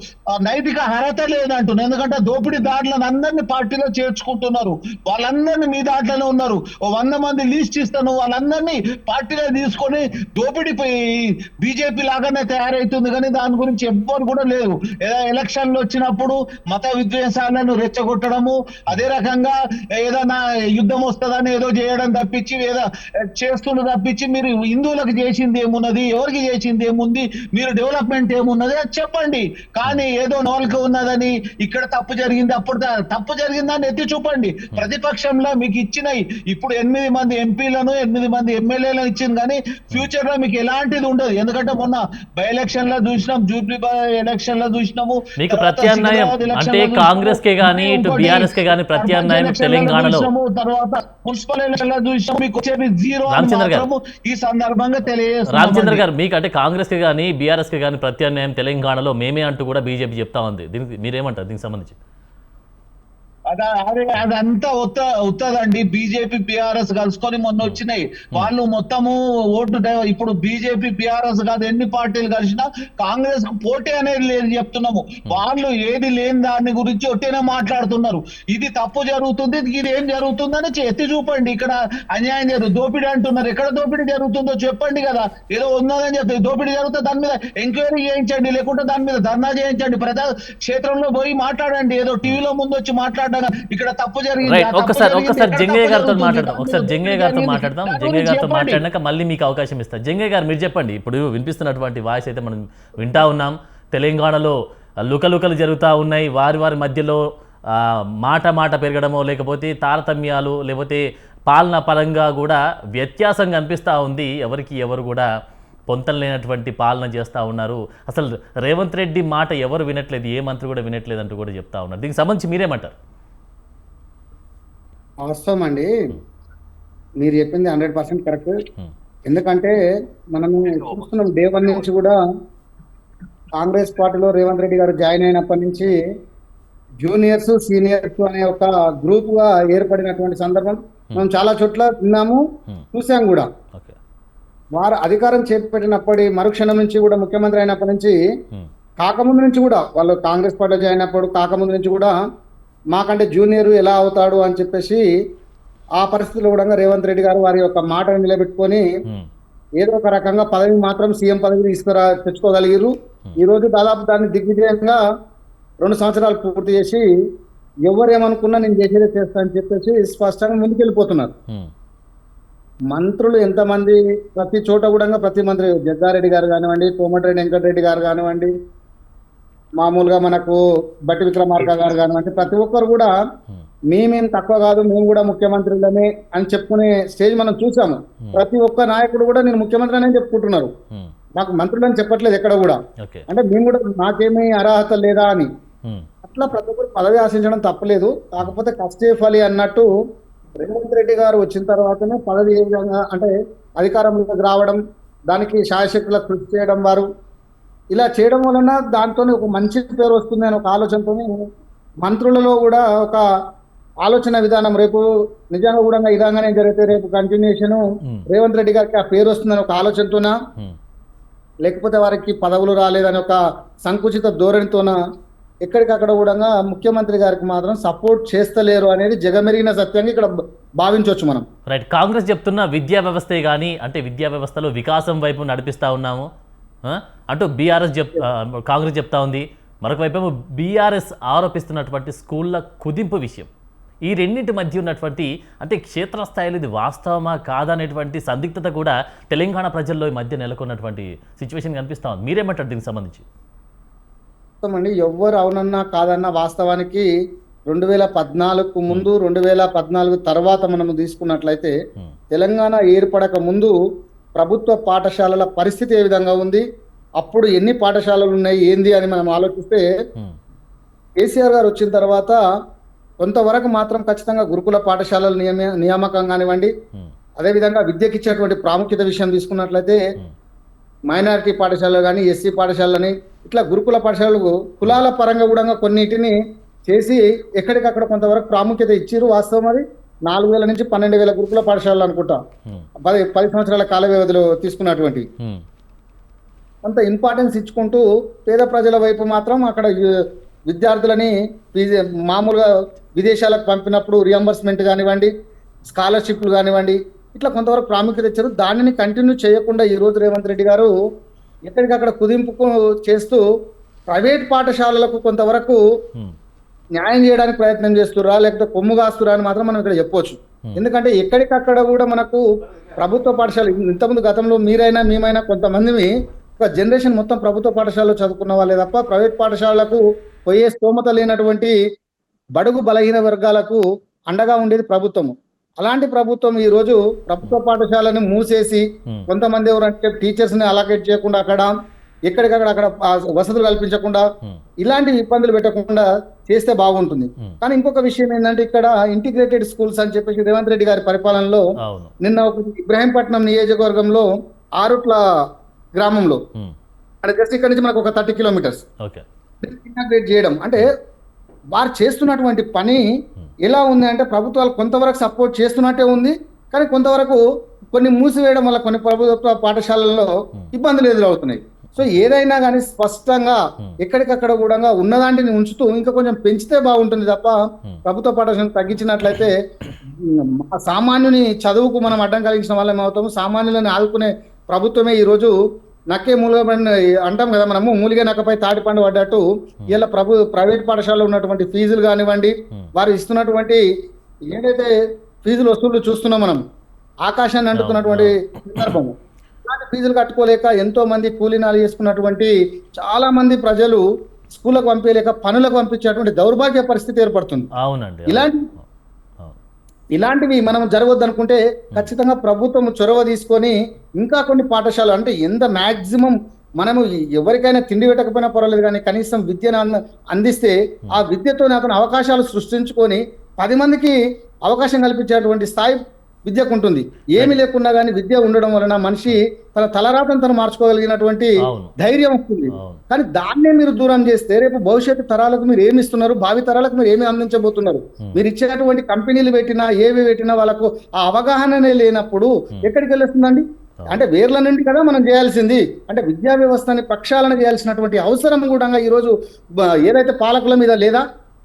నైతిక అర్హత లేదంటున్నారు. ఎందుకంటే దోపిడీ దాంట్లను అందరినీ పార్టీలో చేర్చుకుంటున్నారు. వాళ్ళందరినీ మీ దాంట్లోనే ఉన్నారు. 100 మంది లిస్ట్ ఇస్తాను, వాళ్ళందరినీ పార్టీలో తీసుకొని దోపిడీ బీజేపీ లాగానే తయారైతుంది. కానీ దాని గురించి ఎవ్వరు కూడా లేదు. ఎలక్షన్లు వచ్చినప్పుడు మత విద్వేషాలను రెచ్చగొట్టడము, అదే రకంగా ఏదైనా యుద్ధం వస్తుందని ఏదో చేయడం తప్పించి ఏదో చేస్తున్న తప్పించి మీరు హిందువులకు చేసింది ఏమున్నది, ఎవరికి చేసింది ఏముంది, మీరు డెవలప్మెంట్ ఏమున్నది అది చెప్పండి. కానీ ఏదో నోల్క ఉన్నదని ఇక్కడ తప్పు జరిగింది, అప్పుడు తప్పు జరిగిందని ఎత్తి చూపండి. ప్రతిపక్షంలో మీకు ఇచ్చినాయి ఇప్పుడు 8 మంది ఎంపీలను 8 మంది ఎమ్మెల్యేలను ఇచ్చింది, కానీ ఫ్యూచర్ లో మీకు ఎలాంటిది ఉండదు. ఎందుకంటే మొన్న బై ఎలక్షన్ లో చూసినాం, జూబ్లీ బై ఎలక్షన్ లో చూసినాము. మీకు ప్రత్యామ్నాయం అంటే కాంగ్రెస్ కే గానీ ఇటు బీఆర్ఎస్ కే గానీ ప్రత్యామ్నాయం తెలంగాణలో తర్వాత మున్సిపల్ ఎలక్షన్ లో చూసినాము, మీకు వచ్చేది జీరో. ఈ సందర్భంగా తెలియజేస్తున్నాం. రామచంద్ర గారు, మీకు అంటే కాంగ్రెస్ కి గానీ బీఆర్ఎస్ కి గానీ ప్రత్యామ్నాయం తెలంగాణలో మేమే అంటూ కూడా బీజేపీ చెప్తా ఉంది. దీనికి మీరేమంటారు? దీనికి సంబంధించి అదంతా ఉత్తదండి. బీజేపీ బీఆర్ఎస్ కలుసుకొని మొన్న వచ్చినాయి. వాళ్ళు మొత్తము ఓటు ఇప్పుడు బీజేపీ బీఆర్ఎస్ కాదు, ఎన్ని పార్టీలు కలిసినా కాంగ్రెస్ కు పోటీ అనేది లేదు చెప్తున్నాము. వాళ్ళు ఏది లేని దాని గురించి ఒట్టేనే మాట్లాడుతున్నారు. ఇది తప్పు జరుగుతుంది, ఇది ఏం జరుగుతుందని ఎత్తి చూపండి. ఇక్కడ అన్యాయం జరుగుతుంది, దోపిడీ అంటున్నారు. ఎక్కడ దోపిడీ జరుగుతుందో చెప్పండి కదా. ఏదో ఉన్నదని చెప్పి దోపిడీ జరుగుతుంది, దాని మీద ఎంక్వైరీ చేయించండి, లేకుంటే దాని మీద ధర్నా చేయించండి, ప్రజా క్షేత్రంలో పోయి మాట్లాడండి. ఏదో టీవీలో ముందు వచ్చి మాట్లాడడం ఇక్కడ తప్పు జరిగింది. ఒక్కసారి జంగయ్య గారితో మాట్లాడదాం. జంగయ్య గారితో మాట్లాడినాక మళ్ళీ మీకు అవకాశం ఇస్తాను. జంగయ్య గారు మీరు చెప్పండి. ఇప్పుడు వినిపిస్తున్నటువంటి వాయిస్ అయితే మనం వింటా ఉన్నాం. తెలంగాణలో లుకలుకలు జరుగుతూ ఉన్నాయి. వారి మధ్యలో మాట పెరగడమో, లేకపోతే తారతమ్యాలు, లేకపోతే పాలన పరంగా కూడా వ్యత్యాసం కనిపిస్తూ ఉంది. ఎవరికి ఎవరు కూడా పొంతం లేనటువంటి పాలన చేస్తూ ఉన్నారు, అసలు రేవంత్ రెడ్డి మాట ఎవరు వినట్లేదు, ఏ మంత్రి కూడా వినట్లేదు అంటూ కూడా చెప్తా ఉన్నారు. దీనికి సంబంధించి మీరేమంటారు? వాస్తవం అండి, మీరు చెప్పింది 100% కరెక్ట్. ఉమ్, ఎందుకంటే మనం చూస్తున్నాం డే 1 నుంచి కూడా కాంగ్రెస్ పార్టీలో రేవంత్ రెడ్డి గారు జాయిన్ అయినప్పటి నుంచి జూనియర్స్ సీనియర్స్ అనే ఒక గ్రూప్ గా ఏర్పడినటువంటి సందర్భం మనం చాలా చోట్ల విన్నాము, చూసాం కూడా. ఓకే. వారు అధికారం చేపట్టినప్పటి మరుక్షణం నుంచి కూడా ముఖ్యమంత్రి అయినప్పటి నుంచి ఉమ్, కాకముందు నుంచి కూడా వాళ్ళు కాంగ్రెస్ పార్టీలో జాయిన్ అయినప్పుడు కాకముందు నుంచి కూడా మాకంటే జూనియర్ ఎలా అవుతాడు అని చెప్పేసి ఆ పరిస్థితిలో కూడా రేవంత్ రెడ్డి గారు వారి యొక్క మాటను నిలబెట్టుకొని ఉమ్, ఏదో ఒక రకంగా పదవి మాత్రం సీఎం పదవి తెచ్చుకోగలిగారు. ఈ రోజు దాదాపు దాన్ని దిగ్విజయంగా 2 సంవత్సరాలు పూర్తి చేసి ఎవరేమనుకున్నా నేను చేసేదే చేస్తా అని చెప్పేసి స్పష్టంగా ముందుకెళ్ళిపోతున్నారు. ఉమ్, మంత్రులు ఎంతమంది ప్రతి చోట కూడా ప్రతి మంత్రి జగ్గారెడ్డి గారు కానివ్వండి, కోమటిరెడ్డి వెంకటరెడ్డి గారు కానివ్వండి, మామూలుగా మనకు బట్టి విక్రమార్క గారు కానివ్వండి, ప్రతి ఒక్కరు కూడా ఉమ్, మేమేం తక్కువ కాదు, మేము కూడా ముఖ్యమంత్రులమే అని చెప్పుకునే స్టేజ్ మనం చూసాము. ప్రతి ఒక్క నాయకుడు కూడా నేను ముఖ్యమంత్రి అని చెప్పుకుంటున్నారు, ఉమ్, నాకు మంత్రులని చెప్పట్లేదు ఎక్కడ కూడా. ఓకే. అంటే మేము కూడా నాకేమీ అర్హత లేదా అని ఉమ్, అట్లా ప్రతి ఒక్కరు పదవి ఆశించడం తప్పలేదు. కాకపోతే కష్టే ఫలి అన్నట్టు రేవంత్ రెడ్డి గారు వచ్చిన తర్వాతనే పదవి ఏ విధంగా అంటే అధికారంలోకి రావడం, దానికి శాయశక్తులకు కృషి చేయడం, వారు ఇలా చేయడం వలన దాంతో ఒక మంచి పేరు వస్తుంది అని ఒక ఆలోచనతో మంత్రులలో కూడా ఒక ఆలోచన విధానం, రేపు నిజంగా కూడా ఈ విధంగానే జరిగితే రేపు కంటిన్యూషన్ రేవంత్ రెడ్డి గారికి ఆ పేరు వస్తుందని ఒక ఆలోచనతోన, ఉమ్, లేకపోతే వారికి పదవులు రాలేదని ఒక సంకుచిత ధోరణితోన ఎక్కడికక్కడ కూడా ముఖ్యమంత్రి గారికి మాత్రం సపోర్ట్ చేస్తలేరు అనేది జగమెరిగిన సత్యంగా ఇక్కడ భావించవచ్చు మనం. రైట్. కాంగ్రెస్ చెప్తున్న విద్యా వ్యవస్థే కానీ అంటే విద్యా వ్యవస్థలో వికాసం వైపు నడిపిస్తూ ఉన్నాము అంటూ కాంగ్రెస్ చెప్తా ఉంది. మరొక వైపు బీఆర్ఎస్ ఆరోపిస్తున్నటువంటి స్కూళ్ళ కుదింపు విషయం, ఈ రెండింటి మధ్య ఉన్నటువంటి అంటే క్షేత్రస్థాయిలో ఇది వాస్తవమా కాదా అనేటువంటి సందిగ్ధత కూడా తెలంగాణ ప్రజల్లో ఈ మధ్య నెలకొన్నటువంటి సిచ్యువేషన్ కనిపిస్తా ఉంది. మీరేమంటారు దీనికి సంబంధించి? అండి, ఎవ్వరు అవునన్నా కాదన్నా వాస్తవానికి 2014 ముందు 2014 తర్వాత మనం తీసుకున్నట్లయితే తెలంగాణ ఏర్పడక ముందు ప్రభుత్వ పాఠశాలల పరిస్థితి ఏ విధంగా ఉంది, అప్పుడు ఎన్ని పాఠశాలలు ఉన్నాయి ఏంది అని మనం ఆలోచిస్తే కేసీఆర్ గారు వచ్చిన తర్వాత కొంతవరకు మాత్రం ఖచ్చితంగా గురుకుల పాఠశాలల నియామకం కానివ్వండి, అదేవిధంగా విద్యకి ఇచ్చేటువంటి ప్రాముఖ్యత విషయం తీసుకున్నట్లయితే మైనారిటీ పాఠశాలలు కానీ ఎస్సీ పాఠశాలని ఇట్లా గురుకుల పాఠశాలలు కులాల పరంగా కూడా కొన్నిటిని చేసి ఎక్కడికక్కడ కొంతవరకు ప్రాముఖ్యత ఇచ్చిరు. వాస్తవం అది 4,000 నుంచి 12,000 గురుకుల పాఠశాలలు అనుకుంటా 10 సంవత్సరాల కాల వ్యవధిలో తీసుకున్నటువంటి అంత ఇంపార్టెన్స్ ఇచ్చుకుంటూ పేద ప్రజల వైపు మాత్రం అక్కడ విద్యార్థులని మామూలుగా విదేశాలకు పంపినప్పుడు రియంబర్స్మెంట్ కానివ్వండి, స్కాలర్షిప్లు కానివ్వండి, ఇట్లా కొంతవరకు ప్రాముఖ్యత ఇచ్చారు. దానిని కంటిన్యూ చేయకుండా ఈ రోజు రేవంత్ రెడ్డి గారు ఎక్కడికక్కడ కుదింపు చేస్తూ ప్రైవేట్ పాఠశాలలకు కొంతవరకు న్యాయం చేయడానికి ప్రయత్నం చేస్తురా లేకపోతే కొమ్ము కాస్తురా అని మాత్రం మనం ఇక్కడ చెప్పొచ్చు. ఎందుకంటే ఎక్కడికక్కడ కూడా మనకు ప్రభుత్వ పాఠశాల ఇంతకుముందు గతంలో మీరైనా మేమైనా కొంతమంది ఒక జనరేషన్ మొత్తం ప్రభుత్వ పాఠశాలలో చదువుకున్న వాళ్ళే తప్ప ప్రైవేట్ పాఠశాలకు పోయే స్తోమత లేనటువంటి బడుగు బలహీన వర్గాలకు అండగా ఉండేది ప్రభుత్వము. అలాంటి ప్రభుత్వం ఈ రోజు ప్రభుత్వ పాఠశాలను మూసేసి కొంతమంది ఎవరంటే టీచర్స్ ని అలొకేట్ చేయకుండా అక్కడ ఎక్కడికక్కడ అక్కడ వసతులు కల్పించకుండా ఇలాంటి ఇబ్బందులు పెట్టకుండా చేస్తే బాగుంటుంది. కానీ ఇంకొక విషయం ఏంటంటే ఇక్కడ ఇంటిగ్రేటెడ్ స్కూల్స్ అని చెప్పేసి రేవంత్ రెడ్డి గారి పరిపాలనలో నిన్న ఒక ఇబ్రాహీంపట్నం నియోజకవర్గంలో ఆరుట్ల గ్రామంలో అంటే జస్ట్ ఇక్కడ నుంచి మనకు ఒక 30 కిలోమీటర్స్ ఇంటిగ్రేట్ చేయడం అంటే వారు చేస్తున్నటువంటి పని ఎలా ఉంది అంటే ప్రభుత్వాలు కొంతవరకు సపోర్ట్ చేస్తున్నట్టే ఉంది, కానీ కొంతవరకు కొన్ని మూసివేయడం వల్ల కొన్ని ప్రభుత్వ పాఠశాలల్లో ఇబ్బందులు ఎదురవుతున్నాయి. సో ఏదైనా కానీ స్పష్టంగా ఎక్కడికక్కడ కూడా ఉన్నదాంటిని ఉంచుతూ ఇంకా కొంచెం పెంచితే బాగుంటుంది తప్ప ప్రభుత్వ పాఠశాలను తగ్గించినట్లయితే సామాన్యుని చదువుకు మనం అడ్డం కలిగించిన వాళ్ళం అవుతాము. సామాన్యులను ఆదుకునే ప్రభుత్వమే ఈ రోజు నక్కే మూలిగ అంటాం కదా మనము, మూలిగే నక్కపై తాటిపండు పడ్డట్టు ఇలా ప్రైవేట్ పాఠశాలలో ఉన్నటువంటి ఫీజులు కానివ్వండి, వారు ఇస్తున్నటువంటి ఏదైతే ఫీజులు వసూళ్లు చూస్తున్నాం మనం ఆకాశాన్ని అంటుతున్నటువంటి సందర్భము. ఇలాంటి ఫీజులు కట్టుకోలేక ఎంతో మంది కూలీనాలు చేసుకున్నటువంటి చాలా మంది ప్రజలు స్కూళ్ళకు పంపించలేక పనులకు పంపించేటువంటి దౌర్భాగ్య పరిస్థితి ఏర్పడుతుంది. అవునండి. ఇలాంటివి మనం జరగవద్దు అనుకుంటే ఖచ్చితంగా ప్రభుత్వం చొరవ తీసుకొని ఇంకా కొన్ని పాఠశాలలు అంటే ఎంత మాక్సిమం మనము ఎవరికైనా తిండి పెట్టకపోయినా పర్వాలేదు కానీ కనీసం విద్యను అందిస్తే ఆ విద్యతో అతను అవకాశాలు సృష్టించుకొని 10 మందికి అవకాశం కల్పించేటువంటి స్థాయి విద్యకు ఉంటుంది. ఏమి లేకున్నా కానీ విద్య ఉండడం వలన మనిషి తన తలరాతను తను మార్చుకోగలిగినటువంటి ధైర్యం వస్తుంది. కానీ దాన్నే మీరు దూరం చేస్తే రేపు భవిష్యత్తు తరాలకు మీరు ఏమి ఇస్తున్నారు, భావి తరాలకు మీరు ఏమి అందించబోతున్నారు? మీరు ఇచ్చేటువంటి కంపెనీలు పెట్టినా ఏవి పెట్టినా వాళ్ళకు ఆ అవగాహననే లేనప్పుడు ఎక్కడికి వెళ్ళొస్తుందండి? అంటే వేర్ల నుండి కదా మనం చేయాల్సింది. అంటే విద్యా వ్యవస్థని ప్రక్షాళన చేయాల్సినటువంటి అవసరం కూడా ఈరోజు ఏదైతే పాలకుల మీద లేదా,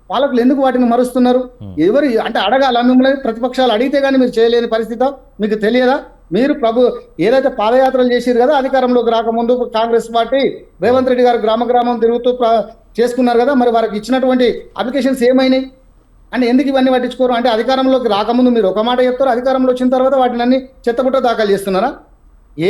పాలకులు ఎందుకు వాటిని మరుస్తున్నారు? ఎవరు అంటే అడగాల మిమ్మల్ని? ప్రతిపక్షాలు అడిగితే కానీ మీరు చేయలేని పరిస్థితి మీకు తెలియదా? మీరు ఏదైతే పాదయాత్రలు చేసిరు కదా అధికారంలోకి రాకముందు కాంగ్రెస్ పార్టీ, రేవంత్ రెడ్డి గారు గ్రామ గ్రామం తిరుగుతూ చేసుకున్నారు కదా, మరి వారికి ఇచ్చినటువంటి అప్లికేషన్స్ ఏమైనాయి అంటే ఎందుకు ఇవన్నీ పట్టించుకోరు? అంటే అధికారంలోకి రాకముందు మీరు ఒక మాట చెప్తారు, అధికారంలో వచ్చిన తర్వాత వాటిని అన్ని చెత్తబుట్ట దాఖలు చేస్తున్నారా?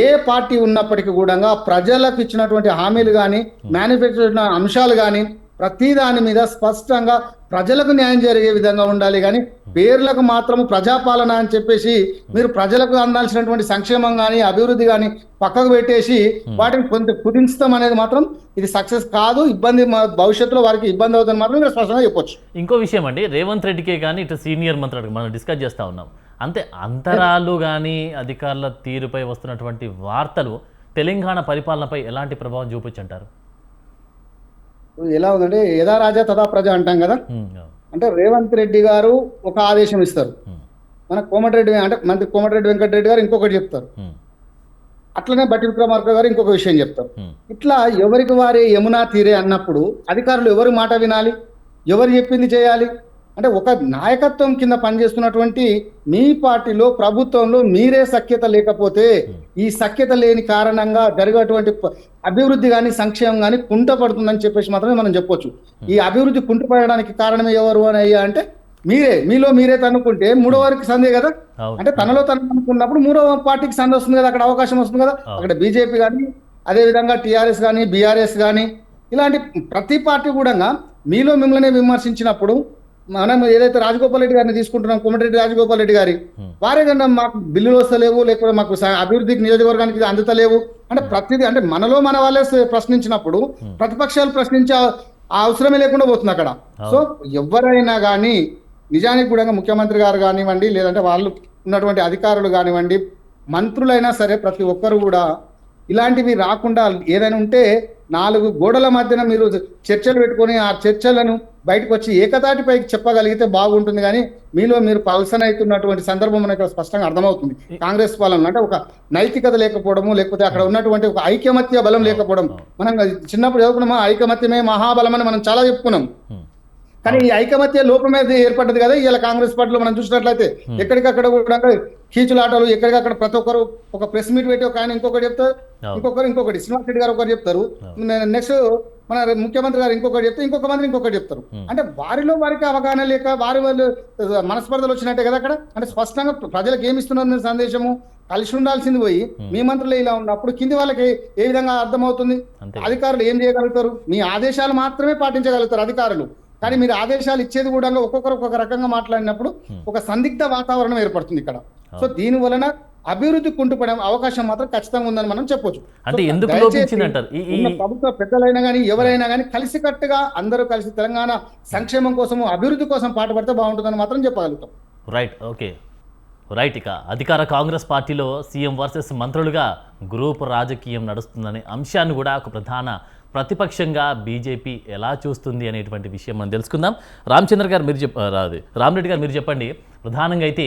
ఏ పార్టీ ఉన్నప్పటికీ కూడా ప్రజలకు ఇచ్చినటువంటి హామీలు కానీ మేనిఫెస్టో అంశాలు కానీ ప్రతి దాని మీద స్పష్టంగా ప్రజలకు న్యాయం జరిగే విధంగా ఉండాలి. కానీ పేర్లకు మాత్రం ప్రజాపాలన అని చెప్పేసి మీరు ప్రజలకు అందాల్సినటువంటి సంక్షేమం కానీ అభివృద్ధి కానీ పక్కకు పెట్టేసి వాటిని కొంత కుదించడం అనేది మాత్రం ఇది సక్సెస్ కాదు. ఇబ్బంది భవిష్యత్తులో వారికి ఇబ్బంది అవుతుంది మాత్రం మీరు స్పష్టంగా చెప్పొచ్చు. ఇంకో విషయం అండి, రేవంత్ రెడ్డికే కానీ ఇటు సీనియర్ మంత్రులకు మనం డిస్కస్ చేస్తూ ఉన్నాం, అంతే అంతరాలు కానీ అధికారుల తీరుపై వస్తున్నటువంటి వార్తలు తెలంగాణ పరిపాలనపై ఎలాంటి ప్రభావం చూపించంటారు? ఎలా ఉందంటే యథా రాజా తదా ప్రజ అంటాం కదా. అంటే రేవంత్ రెడ్డి గారు ఒక ఆదేశం ఇస్తారు, మన కోమటిరెడ్డి అంటే మంత్రి కోమటిరెడ్డి వెంకటరెడ్డి గారు ఇంకొకటి చెప్తారు, అట్లనే బట్టి విక్రమార్క గారు ఇంకొక విషయం చెప్తారు. ఇట్లా ఎవరికి వారే యమునా తీరే అన్నప్పుడు అధికారులు ఎవరి మాట వినాలి, ఎవరు చెప్పింది చేయాలి? అంటే ఒక నాయకత్వం కింద పనిచేస్తున్నటువంటి మీ పార్టీలో ప్రభుత్వంలో మీరే సఖ్యత లేకపోతే ఈ సఖ్యత లేని కారణంగా జరిగేటువంటి అభివృద్ధి కానీ సంక్షేమం కానీ కుంటపడుతుందని చెప్పేసి మాత్రమే మనం చెప్పొచ్చు. ఈ అభివృద్ధి కుంటపడడానికి కారణం ఎవరు అని అయ్యా అంటే మీలో మీరే తనుకుంటే మూడో వారికి సందే కదా. అంటే తనలో తను అనుకున్నప్పుడు మూడో పార్టీకి సందే వస్తుంది కదా, అక్కడ అవకాశం వస్తుంది కదా. అక్కడ బీజేపీ కానీ అదేవిధంగా టీఆర్ఎస్ కానీ బీఆర్ఎస్ కానీ ఇలాంటి ప్రతి పార్టీ కూడా మీలో మిమ్మల్ని విమర్శించినప్పుడు మనం ఏదైతే రాజగోపాల్ రెడ్డి గారిని తీసుకుంటున్నాం, కోమటిరెడ్డి రాజగోపాల్ రెడ్డి గారి వారే కన్నా మాకు బిల్లులు వస్తలేవు, లేకపోతే మాకు అభివృద్ధికి నియోజకవర్గానికి అందుతలేవు అంటే ప్రతిదీ అంటే మనలో మన వాళ్ళే ప్రశ్నించినప్పుడు ప్రతిపక్షాలు ప్రశ్నించే అవసరమే లేకుండా పోతుంది అక్కడ. సో ఎవరైనా కానీ నిజానికి కూడా ముఖ్యమంత్రి గారు కానివ్వండి, లేదంటే వాళ్ళు ఉన్నటువంటి అధికారులు కానివ్వండి, మంత్రులైనా సరే ప్రతి ఒక్కరు కూడా ఇలాంటివి రాకుండా ఏదైనా ఉంటే 4 గోడల మధ్యన మీరు చర్చలు పెట్టుకొని ఆ చర్చలను బయటకు వచ్చి ఏకతాటిపైకి చెప్పగలిగితే బాగుంటుంది. కానీ మీలో మీరు పల్సన్ అవుతున్నటువంటి సందర్భం మనకు స్పష్టంగా అర్థమవుతుంది. కాంగ్రెస్ పాలన అంటే ఒక నైతికత లేకపోవడము, లేకపోతే అక్కడ ఉన్నటువంటి ఒక ఐకమత్య బలం లేకపోవడం. మనం చిన్నప్పుడు చదువుకున్నామా ఐకమత్యమే మహాబలం అని మనం చాలా చెప్పుకున్నాం. కానీ ఈ ఐకమత్య లోపమే ఏర్పడ్డది కదా ఇలా కాంగ్రెస్ పార్టీలో మనం చూసినట్లయితే. ఎక్కడికక్కడ కూడా కీచులాటలు, ఎక్కడికక్కడ ప్రతి ఒక్కరు ఒక ప్రెస్ మీట్ పెట్టి ఒక ఆయన ఇంకొకటి చెప్తారు, ఇంకొకటి శ్రీనివాస్ రెడ్డి గారు ఒకటి చెప్తారు, నెక్స్ట్ మన ముఖ్యమంత్రి గారు ఇంకొకటి చెప్తే ఇంకొక మంత్రి ఇంకొకటి చెప్తారు. అంటే వారిలో వారికి అవగాహన లేక వాళ్ళు మనస్పర్ధలు వచ్చినట్టే కదా అక్కడ. అంటే స్పష్టంగా ప్రజలకు ఏమి ఇస్తున్నారు సందేశము, కలిసి ఉండాల్సింది పోయి మీ మంత్రులు ఇలా ఉన్నప్పుడు కింది వాళ్ళకి ఏ విధంగా అర్థమవుతుంది? అధికారులు ఏం చేయగలుగుతారు? మీ ఆదేశాలు మాత్రమే పాటించగలుగుతారు అధికారులు. కానీ మీరు ఆదేశాలు ఇచ్చేది కూడా ఒక్కొక్కరు ఒక్కొక్క రకంగా మాట్లాడినప్పుడు ఒక సందిగ్ధ వాతావరణం ఏర్పడుతుంది ఇక్కడ. సో దీని వలన అభివృద్ధి కుంటుపడే అవకాశం మాత్రం ఖచ్చితంగా ఉందని మనం చెప్పొచ్చు. అంటే ఎందుకు లోపించిందంటారు? ప్రభుత్వ పెద్దలైనా కానీ ఎవరైనా కానీ కలిసికట్టుగా అందరూ కలిసి తెలంగాణ సంక్షేమం కోసము అభివృద్ధి కోసం పాటుపడితే బాగుంటుందని మాత్రం చెప్పగలుగుతాం. Right, okay right. ఇక అధికార కాంగ్రెస్ పార్టీలో సీఎం వర్సెస్ మంత్రులుగా గ్రూప్ రాజకీయం నడుస్తుందనే అంశాన్ని కూడా ఒక ప్రధాన ప్రతిపక్షంగా బీజేపీ ఎలా చూస్తుంది అనేటువంటి విషయం మనం తెలుసుకుందాం. రామచంద్ర గారు మీరు రామరెడ్డి గారు మీరు చెప్పండి. ప్రధానంగా అయితే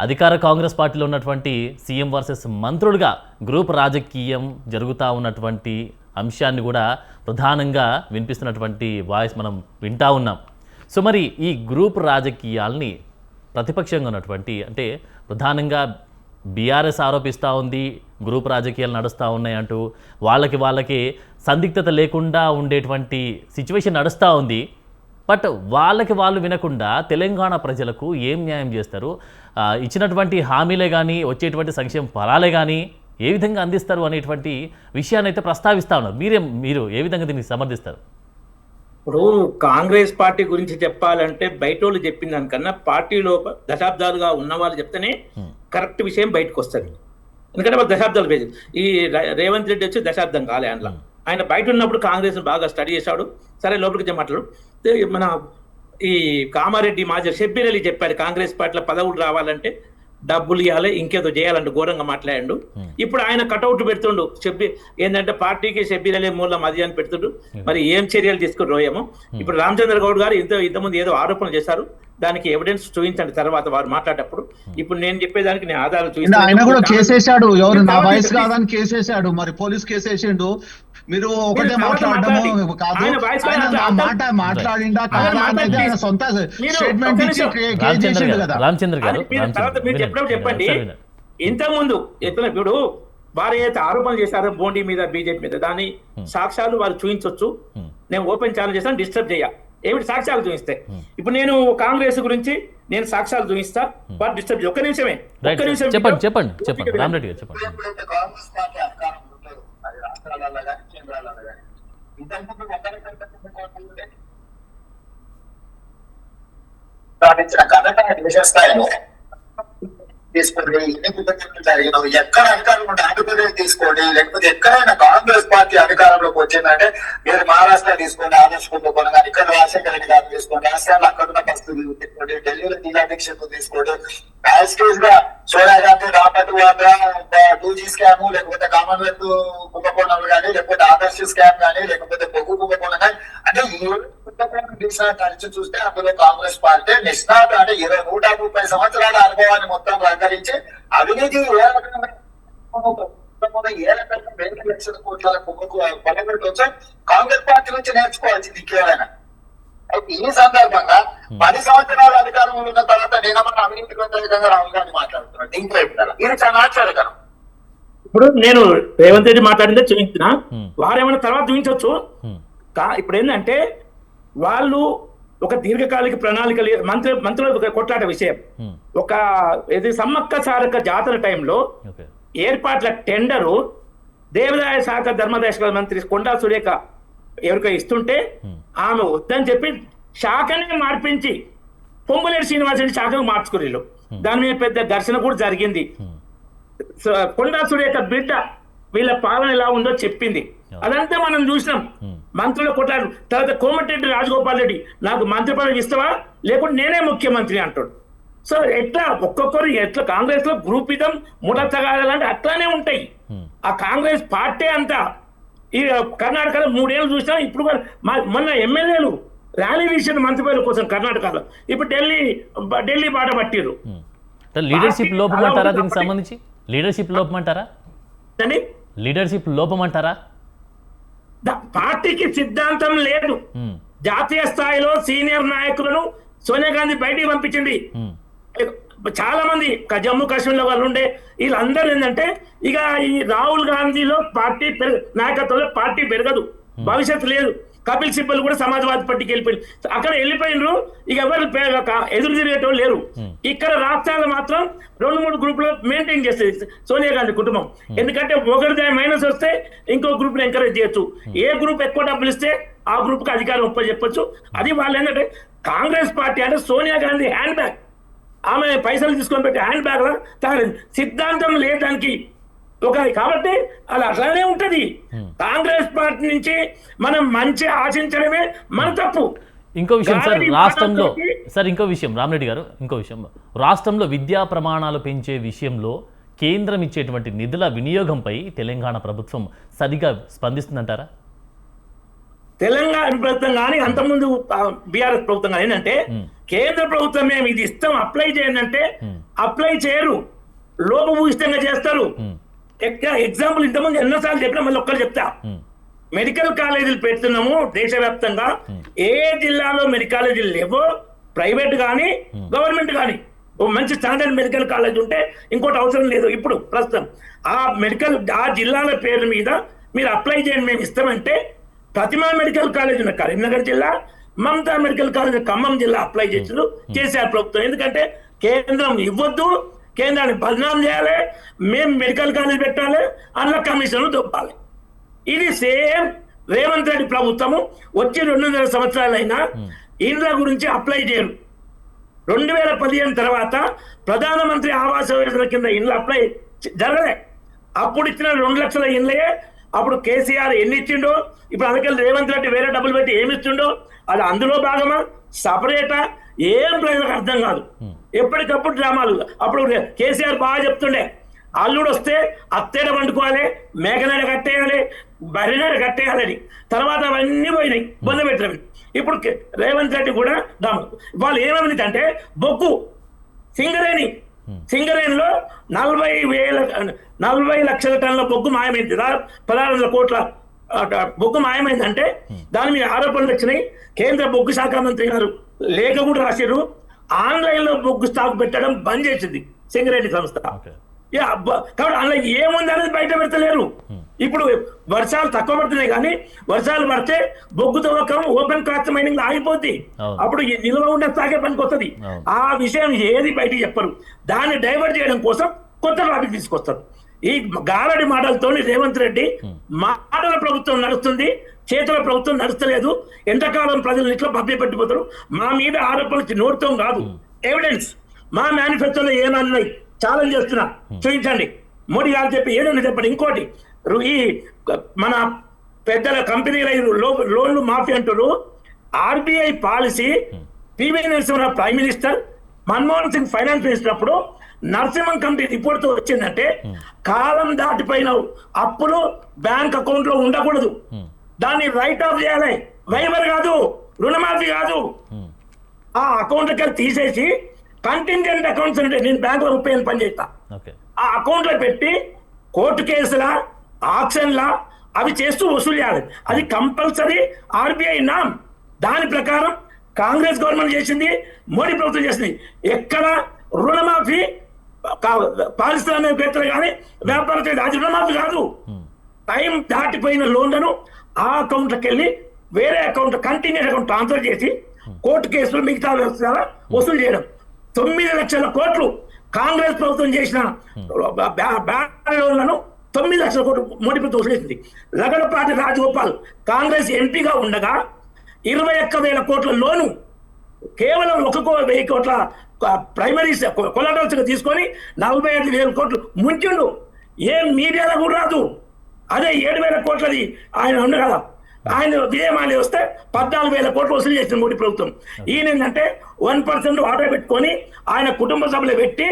అధికార కాంగ్రెస్ పార్టీలో ఉన్నటువంటి సీఎం వర్సెస్ మంత్రులుగా గ్రూప్ రాజకీయం జరుగుతూ ఉన్నటువంటి అంశాన్ని కూడా ప్రధానంగా వినిపిస్తున్నటువంటి వాయిస్ మనం వింటూ ఉన్నాం. సో మరి ఈ గ్రూప్ రాజకీయాల్ని ప్రతిపక్షంగా ఉన్నటువంటి అంటే ప్రధానంగా బీఆర్ఎస్ ఆరోపిస్తూ ఉంది, గ్రూప్ రాజకీయాలు నడుస్తూ ఉన్నాయి అంటూ వాళ్ళకి సందిగ్ధత లేకుండా ఉండేటువంటి సిచ్యువేషన్ నడుస్తూ ఉంది. బట్ వాళ్ళు వినకుండా తెలంగాణ ప్రజలకు ఏం న్యాయం చేస్తారు, ఇచ్చినటువంటి హామీలే కానీ వచ్చేటువంటి సంక్షేమ ఫలాలే కానీ ఏ విధంగా అందిస్తారు అనేటువంటి విషయాన్ని అయితే ప్రస్తావిస్తూ ఉన్నారు. మీరు ఏ విధంగా దీన్ని సమర్థిస్తారు? ఇప్పుడు కాంగ్రెస్ పార్టీ గురించి చెప్పాలంటే బయట వాళ్ళు చెప్పిన దానికన్నా పార్టీలో దశాబ్దాలుగా ఉన్న వాళ్ళు చెప్తేనే కరెక్ట్ విషయం బయటకు వస్తుంది. ఎందుకంటే వాళ్ళు దశాబ్దాలు పేరు ఈ రేవంత్ రెడ్డి వచ్చి దశాబ్దం కాలే అందులో. ఆయన బయట ఉన్నప్పుడు కాంగ్రెస్ బాగా స్టడీ చేశాడు. సరే లోపలికి మాట్లాడు. మన ఈ కామారెడ్డి మాజీ షబ్బీర్ అలీ చెప్పాడు కాంగ్రెస్ పార్టీలో పదవులు రావాలంటే డబ్బులు ఇవ్వాలి, ఇంకేదో చేయాలంటే ఘోరంగా మాట్లాడాడు. ఇప్పుడు ఆయన కటౌట్ పెడుతుండు ఏంటంటే పార్టీకి షబ్బీర్ అలీ మూలం అది అని పెడుతుండు. మరి ఏం చర్యలు తీసుకుని రోయేమో. ఇప్పుడు రామచంద్ర గౌడ్ గారు ఇంతకుముందు ఏదో ఆరోపణలు చేశారు, దానికి ఎవిడెన్స్ చూపించండి తర్వాత వారు మాట్లాడేటప్పుడు. ఇప్పుడు నేను చెప్పేదానికి నేను ఆధారాలు చూపిస్తాను. ఆయన కూడా కేసేసాడు, ఎవరు నా వయసు కాదని కేసేసాడు, మరి పోలీస్ కేసేసిండు. మీరు ఒకటే మాట్లాడము కాదు, మాట మాట్లాడిండా కాదా అనేది ఆయన సొంత స్టేట్మెంట్ ఇచ్చి కేసు చేసిండు కదా. రామచంద్ర గారు మీరు చెప్పినప్పుడు చెప్పండి. ఇంతకుముందు ఇప్పుడు వారు ఏదైతే ఆరోపణలు చేశారో బోండి మీద బీజేపీ మీద దాని సాక్ష్యాలు వారు చూపించవచ్చు. నేను ఓపెన్ ఛానల్ చేస్తాను, డిస్టర్బ్ చేయ ఏమిటి సాక్ష్యాలు చూపిస్తే. ఇప్పుడు నేను కాంగ్రెస్ గురించి నేను సాక్ష్యాలు చూపిస్తా, వారు డిస్టర్బ్ ఒక్క నిమిషమే చెప్పండి చెప్పండి చెప్పండి రామరెడ్డి గారు చెప్పండి. తీసుకోండి, ఎక్కడ అధికారం ఉంటే ఆంధ్రప్రదేశ్ తీసుకోండి, లేకపోతే ఎక్కడైనా కాంగ్రెస్ పార్టీ అధికారంలోకి వచ్చిందంటే మీరు మహారాష్ట్ర తీసుకోండి, ఆదర్శ కుటుంబం కానీ ఇక్కడ రాజశేఖర రెడ్డి గారు తీసుకోండి, రాష్ట్రాల్లో అక్కడున్న పరిస్థితులు తీసుకోండి, ఢిల్లీలో నీలా దీక్షకు తీసుకోండి, ప్యాస్టేజ్ గా Sonia Gandhi Robert Vadra 2G scam, లేకపోతే కామన్వెల్త్ కుంభకోణాలు కానీ, లేకపోతే ఆదర్శ స్కామ్ కానీ, లేకపోతే బొగ్గు కుంభకోణం కానీ, అంటే తరచు చూస్తే అందులో కాంగ్రెస్ పార్టీ నిష్ణాత అంటే 130 సంవత్సరాల అనుభవాన్ని మొత్తం రంగరించి అవినీతి ఏ రకమైన వేల లక్షల కోట్ల పల్లెటూరు కాంగ్రెస్ పార్టీ నుంచి నేర్చుకోవాల్సింది కేవలం. అయితే ఈ సందర్భంగా 10 సంవత్సరాల అధికారంలో ఉన్న తర్వాత నేనమన్నా అవినీతి వ్యతిరేకంగా రాహుల్ గాంధీ మాట్లాడుతున్నాను. ఇది చాలా ఆశ్చర్యకరం. ఇప్పుడు నేను రేవంత్ రెడ్డి మాట్లాడిందే చూపించిన, వారేమైనా తర్వాత చూపించవచ్చు. ఇప్పుడు ఏంటంటే వాళ్ళు ఒక దీర్ఘకాలిక ప్రణాళిక మంత్రుల కొట్లాట విషయం. ఒక ఇది సమ్మక్క సారక్క జాతర టైంలో ఏర్పాట్ల టెండరు దేవాదాయ శాఖ ధర్మాదాయ శాఖ మంత్రి కొండా సురేఖ ఎవరికో ఇస్తుంటే ఆమె వద్దని చెప్పి శాఖనే మార్పించి పొంగులేటి శ్రీనివాసరెడ్డి శాఖకు మార్చుకునేళ్ళు. దాని మీద పెద్ద ఘర్షణ కూడా జరిగింది. కొండా సురేఖ బిడ్డ వీళ్ళ పాలన ఎలా ఉందో చెప్పింది. అదంతా మనం చూసినాం. మంత్రుల కొట్లాడు తర్వాత కోమటిరెడ్డి రాజగోపాల్ రెడ్డి నాకు మంత్రి పదవి ఇస్తావా లేకుంటే నేనే ముఖ్యమంత్రి అంటాడు. సో ఎట్లా ఒక్కొక్కరు ఎట్లా కాంగ్రెస్ లో గ్రూపిజం ముడతగాలంటే అట్లానే ఉంటాయి. ఆ కాంగ్రెస్ పార్టీ అంతా ఈ కర్ణాటకలో 3 ఏళ్ళు చూసినా. ఇప్పుడు మొన్న ఎమ్మెల్యేలు ర్యాలీ తీసిన మంత్రి పదవుల కోసం కర్ణాటకలో, ఇప్పుడు ఢిల్లీ బాట పట్టిరు. లీడర్షిప్ లోపం అంటారా? దీనికి సంబంధించి లీడర్షిప్ లోపం అంటారా? లీడర్షిప్ లోపం అంటారా? పార్టీకి సిద్ధాంతం లేదు. జాతీయ స్థాయిలో సీనియర్ నాయకులను సోనియా గాంధీ బయటికి పంపించింది. చాలా మంది జమ్మూ కాశ్మీర్లో వాళ్ళు ఉండే వీళ్ళందరూ ఏంటంటే ఇక ఈ రాహుల్ గాంధీలో పార్టీ నాయకత్వంలో పార్టీ పెరగదు, భవిష్యత్తు లేదు. కపిల్ సిబ్బల్ కూడా సమాజ్వాదీ పార్టీకి వెళ్ళిపోయింది. అక్కడ వెళ్ళిపోయినరు, ఇక ఎవరు ఎదురు తిరిగేటోళ్ళు లేరు. ఇక్కడ రాష్ట్రాలు మాత్రం 2-3 గ్రూపులు మెయింటైన్ చేస్తుంది సోనియా గాంధీ కుటుంబం. ఎందుకంటే ఒకరిదే మైనస్ వస్తే ఇంకో గ్రూప్ ని ఎంకరేజ్ చేయొచ్చు. ఏ గ్రూప్ ఎక్కువ డబ్బులు ఇస్తే ఆ గ్రూప్ కి అధికారం చెప్పొచ్చు. అది వాళ్ళు ఏంటంటే కాంగ్రెస్ పార్టీ అంటే సోనియా గాంధీ హ్యాండ్ బ్యాగ్, ఆమె పైసలు తీసుకొని పెట్టి హ్యాండ్ బ్యాగ్ లా తగలేదు. సిద్ధాంతం లేదు దానికి కాబట్టి అలా అట్లానే ఉంటది. కాంగ్రెస్ పార్టీ నుంచి మనం మంచి ఆశించడమే మన తప్పు. ఇంకో విషయం సార్, రాష్ట్రంలో ఇంకో విషయం రామరెడ్డి గారు, ఇంకో విషయం రాష్ట్రంలో విద్యా ప్రమాణాలు పెంచే విషయంలో కేంద్రం ఇచ్చేటువంటి నిధుల వినియోగంపై తెలంగాణ ప్రభుత్వం సరిగా స్పందిస్తుందంటారా? తెలంగాణ ప్రభుత్వం కానీ అంతకుముందు బీఆర్ఎస్ ప్రభుత్వం కానీ ఏంటంటే కేంద్ర ప్రభుత్వం మేము ఇది ఇస్తాం అప్లై చేయండి అంటే అప్లై చేయరు, లోపభూయిష్టంగా చేస్తారు. ఎగ్జాంపుల్ ఇంతకుముందు ఎన్నోసార్లు చెప్పినా మళ్ళీ ఒక్కరు చెప్తా. మెడికల్ కాలేజీలు పెడుతున్నాము దేశవ్యాప్తంగా. ఏ జిల్లాలో మెడికల్ కాలేజీలు లేవో ప్రైవేట్ కానీ గవర్నమెంట్ కానీ మంచి స్టాండర్డ్ మెడికల్ కాలేజ్ ఉంటే ఇంకోటి అవసరం లేదు. ఇప్పుడు ప్రస్తుతం ఆ జిల్లాల పేరు మీద మీరు అప్లై చేయండి మేము ఇస్తామంటే ప్రతిమా మెడికల్ కాలేజ్ ఉన్న కరీంనగర్ జిల్లా, మమతా మెడికల్ కాలేజ్ ఖమ్మం జిల్లా అప్లై చేసారు కేసీఆర్ ప్రభుత్వం. ఎందుకంటే కేంద్రం ఇవ్వద్దు, కేంద్రాన్ని బదనాం చేయాలి, మేము మెడికల్ కాలేజ్ పెట్టాలి, అందులో కమిషన్లు దొప్పాలి. ఇది సేమ్ రేవంత్ రెడ్డి ప్రభుత్వము వచ్చి 2.5 సంవత్సరాలైనా ఇండ్ల గురించి అప్లై చేయరు. 2015 తర్వాత ప్రధానమంత్రి ఆవాస యోజన కింద ఇండ్లు అప్లై జరగలే. అప్పుడు ఇచ్చిన 2 లక్షల ఇండ్లే అప్పుడు కేసీఆర్ ఎన్ని ఇచ్చిండో, ఇప్పుడు అందుకే రేవంత్ రెడ్డి వేరే డబ్బులు పెట్టి ఏమి ఇచ్చిండో, అది అందులో భాగమా సపరేటా ఏం ప్రజలకు అర్థం కాదు. ఎప్పటికప్పుడు డ్రామాలు. అప్పుడు కేసీఆర్ బాగా చెప్తుండే, అల్లుడు వస్తే అత్తేడ వండుకోవాలి, మేకనేడ కట్టేయాలి, బర్రెనేడ కట్టేయాలని. తర్వాత అవన్నీ పోయినాయి, బొంద పెట్టినవి. ఇప్పుడు రేవంత్ రెడ్డి కూడా వాళ్ళు ఏమైంది అంటే బొగ్గు సింగరేణిలో 40 లక్షల టన్నుల బొగ్గు మాయమైంది. 1600 కోట్ల బొగ్గు మాయమైందంటే దాని మీద ఆరోపణలు వచ్చినాయి. కేంద్ర బొగ్గు శాఖ మంత్రి గారు లేఖ కూడా రాశారు. ఆన్లైన్ లో బొగ్గు స్టాక్ పెట్టడం బంద్ చేసింది సింగరేణి సంస్థ. కాబట్టి అందులో ఏముంది అనేది బయట పెడతలేరు. ఇప్పుడు వర్షాలు తక్కువ పడుతున్నాయి, కానీ వర్షాలు పడితే బొగ్గు తవ్వకం ఓపెన్ కాస్ట్ మైనింగ్ ఆగిపోద్ది. అప్పుడు నిల్వ ఉండే తాగే పనికి వస్తుంది. ఆ విషయం ఏది బయట చెప్పరు. దాన్ని డైవర్ట్ చేయడం కోసం కొత్త టాపిక్ తీసుకొస్తారు. ఈ గారడి మాటలతో రేవంత్ రెడ్డి మాటల ప్రభుత్వం నడుస్తుంది, చేతుల ప్రభుత్వం నడుస్తలేదు. ఎంతకాలం ప్రజలు ఇట్లా భవ్య పెట్టిపోతారు. మా మీద ఆరోపణలు నోటితో కాదు, ఎవిడెన్స్. మా మేనిఫెస్టోలో ఏమన్నాయి ఛాలెంజ్ చేస్తున్నా, చూపించండి. మోడీ గారు చెప్పి ఏదైనా చెప్పండి. ఇంకోటి, ఈ మన పెద్దల కంపెనీల లోన్లు మాఫీ అంటారు. RBI policy PV Narasimha Rao prime minister, Manmohan Singh finance minister అప్పుడు నరసింహం కమిటీ రిపోర్ట్ తో వచ్చిందంటే కాలం దాటిపోయిన అప్పులు బ్యాంక్ అకౌంట్ లో ఉండకూడదు, దాన్ని రైట్ ఆఫ్ చేయాలి. వైవర్ కాదు, రుణమాఫీ కాదు. ఆ అకౌంట్లకి తీసేసి కంటింజెంట్ అకౌంట్స్ అంటే నేను బ్యాంకులో 30 ఏళ్ళు పనిచేస్తా, ఆ అకౌంట్ లో పెట్టి కోర్టు కేసుల ఆక్షన్ల అవి చేస్తూ వసూలు చేయాలి. అది కంపల్సరీ ఆర్బీఐ నామ్. దాని ప్రకారం కాంగ్రెస్ గవర్నమెంట్ చేసింది, మోడీ ప్రభుత్వం చేసింది. ఎక్కడ రుణమాఫీ పారిశ్రామికవేత్తలు కానీ వ్యాపారం అది రుణమాఫీ కాదు. టైం దాటిపోయిన లోన్లను ఆ అకౌంట్లకు వెళ్ళి వేరే అకౌంట్ కంటిన్యూస్ అకౌంట్ ట్రాన్స్ఫర్ చేసి కోర్టు కేసులు మిగతా వ్యవస్థ వసూలు చేయడం. 9 లక్షల కోట్లు కాంగ్రెస్ ప్రభుత్వం చేసిన బ్యాంక్ లోన్లను 9 లక్షల కోట్లు మోడీ ప్రభుత్వం వసూలు చేసింది. లగడపాటి రాజగోపాల్ కాంగ్రెస్ ఎంపీగా ఉండగా 21,000 కోట్ల లోను కేవలం 1,000 కోట్ల ప్రైమరీ కొలాటరల్స్ తీసుకొని 45,000 కోట్లు ముంచిండు. ఏం మీడియాలో కూడా రాదు. అదే 7,000 కోట్లది ఆయన ఉండ కదా, ఆయన విజయమాలి వస్తే 14,000 కోట్లు వసూలు చేసిన మోడీ ప్రభుత్వం. ఈయన ఏంటంటే 1% ఆర్డర్ పెట్టుకొని ఆయన కుటుంబ సభలు పెట్టి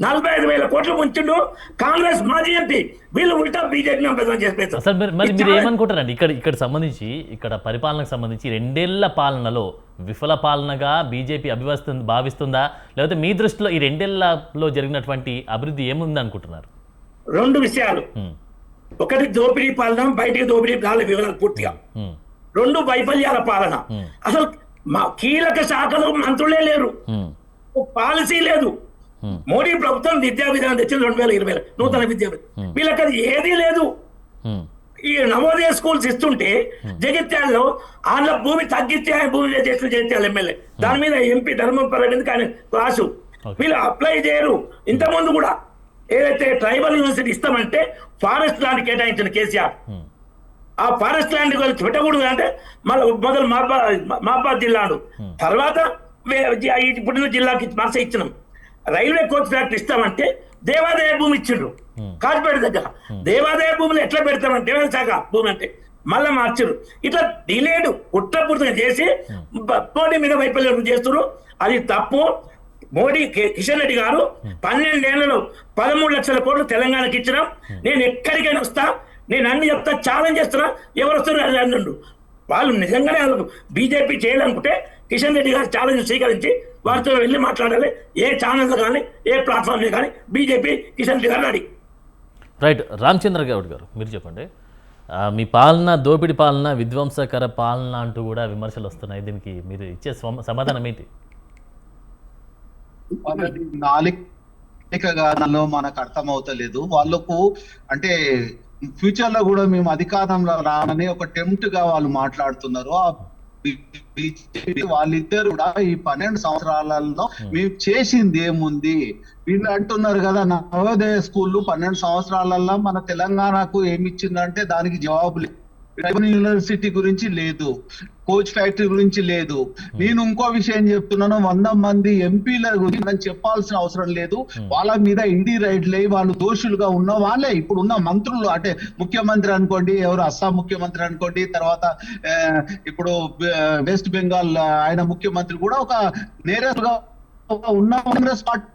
45,000 కోట్లు ముంచిండు. కాంగ్రెస్ మాజీ ఎంపీ వీళ్ళు ఉల్టా బీజేపీ చేస్తారు. అసలు మరి మీరు ఏమనుకుంటారండి ఇక్కడ సంబంధించి, ఇక్కడ పరిపాలనకు సంబంధించి 2 ఏళ్ల పాలనలో విఫల పాలనగా బీజేపీ భావిస్తుందా, లేకపోతే మీ దృష్టిలో ఈ 2 ఏళ్లలో జరిగినటువంటి అభివృద్ధి ఏముంది అనుకుంటున్నారు? 2 విషయాలు. ఒకటి దోపిడీ పాలన, బయటికి దోపిడీ పాలన వివరాలు పూర్తిగా. 2 వైఫల్యాల పాలన. అసలు మా కీలక శాఖలు మంత్రులే లేరు, పాలసీ లేదు. మోడీ ప్రభుత్వం విద్యా విధానం తెచ్చింది 2020 నూతన విద్యా విధానం. వీళ్ళకి అది ఏదీ లేదు. ఈ నవోదయ స్కూల్స్ ఇస్తుంటే జగిత్యాలలో ఆంధ్ర భూమి తగ్గిస్తే ఆయన భూమి చేసిన జగిత్యాల ఎమ్మెల్యే దాని మీద ఎంపీ ధర్మం పర్యటనకి ఆయన క్లాసు. వీళ్ళు అప్లై చేయరు. ఇంతకుముందు కూడా ఏదైతే ట్రైబల్ యూనివర్సిటీ ఇస్తామంటే ఫారెస్ట్ ల్యాండ్ కేటాయించిన కేసీఆర్, ఆ ఫారెస్ట్ ల్యాండ్ పెట్టకూడదు అంటే మొదలు మహబాద్ జిల్లాను, తర్వాత పుట్టిన జిల్లాకి మనస ఇచ్చినాం. రైల్వే కోచ్ ఫ్యాక్టరీ ఇస్తామంటే దేవాదాయ భూమి ఇచ్చిండ్రు కాజ్పేట దగ్గర. దేవాదాయ భూములు ఎట్లా పెడతామంటే శాఖ భూమి అంటే మళ్ళీ మార్చారు. ఇట్లా డిలేడ్ కుట్రపూర్తిగా చేసి మోడీ మీద వైఫల్యం చేస్తున్నారు. అది తప్పు. మోడీ కిషన్ రెడ్డి గారు 12 ఏళ్లలో 13 లక్షల కోట్లు తెలంగాణకి ఇచ్చినాం. నేను ఎక్కడికైనా వస్తా, నేను అన్ని చెప్తా, ఛాలెంజ్ చేస్తున్నా, ఎవరు వస్తున్నారు అన్నండు. వాళ్ళు నిజంగానే బీజేపీ చేయాలనుకుంటే కిషన్ రెడ్డి గారు ఛాలెంజ్ స్వీకరించి వారితో వెళ్ళి మాట్లాడాలి. ఏ ఛానల్ కానీ ఏ ప్లాట్ఫామ్ కానీ బీజేపీ కిషన్ రెడ్డి గారు అడిగి. రైట్. రామచంద్ర గౌడ్ గారు మీరు చెప్పండి, మీ పాలన దోపిడీ పాలన, విధ్వంసకర పాలన అంటూ కూడా విమర్శలు వస్తున్నాయి. దీనికి మీరు ఇచ్చే సమాధానం ఏంటి? నాలుకగానంలో మనకు అర్థమవుతలేదు. వాళ్ళకు అంటే ఫ్యూచర్ లో కూడా మేము అధికారంలో రానని ఒక టెంప్ట్ గా వాళ్ళు మాట్లాడుతున్నారు. వాళ్ళిద్దరు కూడా ఈ 12 సంవత్సరాలలో మేము చేసింది ఏముంది? వీళ్ళు అంటున్నారు కదా నవోదయ స్కూళ్ళు 12 సంవత్సరాలలో మన తెలంగాణకు ఏమి ఇచ్చిందంటే దానికి జవాబు లేదు. యూనివర్సిటీ గురించి లేదు, కోచ్ ఫ్యాక్టరీ గురించి లేదు. నేను ఇంకో విషయం చెప్తున్నాను, 100 మంది ఎంపీల గురించి మనం చెప్పాల్సిన అవసరం లేదు. వాళ్ళ మీద ఇండి రైడ్లే వాళ్ళు దోషులుగా ఉన్న వాళ్ళే ఇప్పుడు ఉన్న మంత్రులు, అంటే ముఖ్యమంత్రి అనుకోండి, ఎవరు అస్సాం ముఖ్యమంత్రి అనుకోండి, తర్వాత ఇప్పుడు వెస్ట్ బెంగాల్ ఆయన ముఖ్యమంత్రి కూడా ఒక నేరస్తుగా ఉన్న కాంగ్రెస్ పార్టీ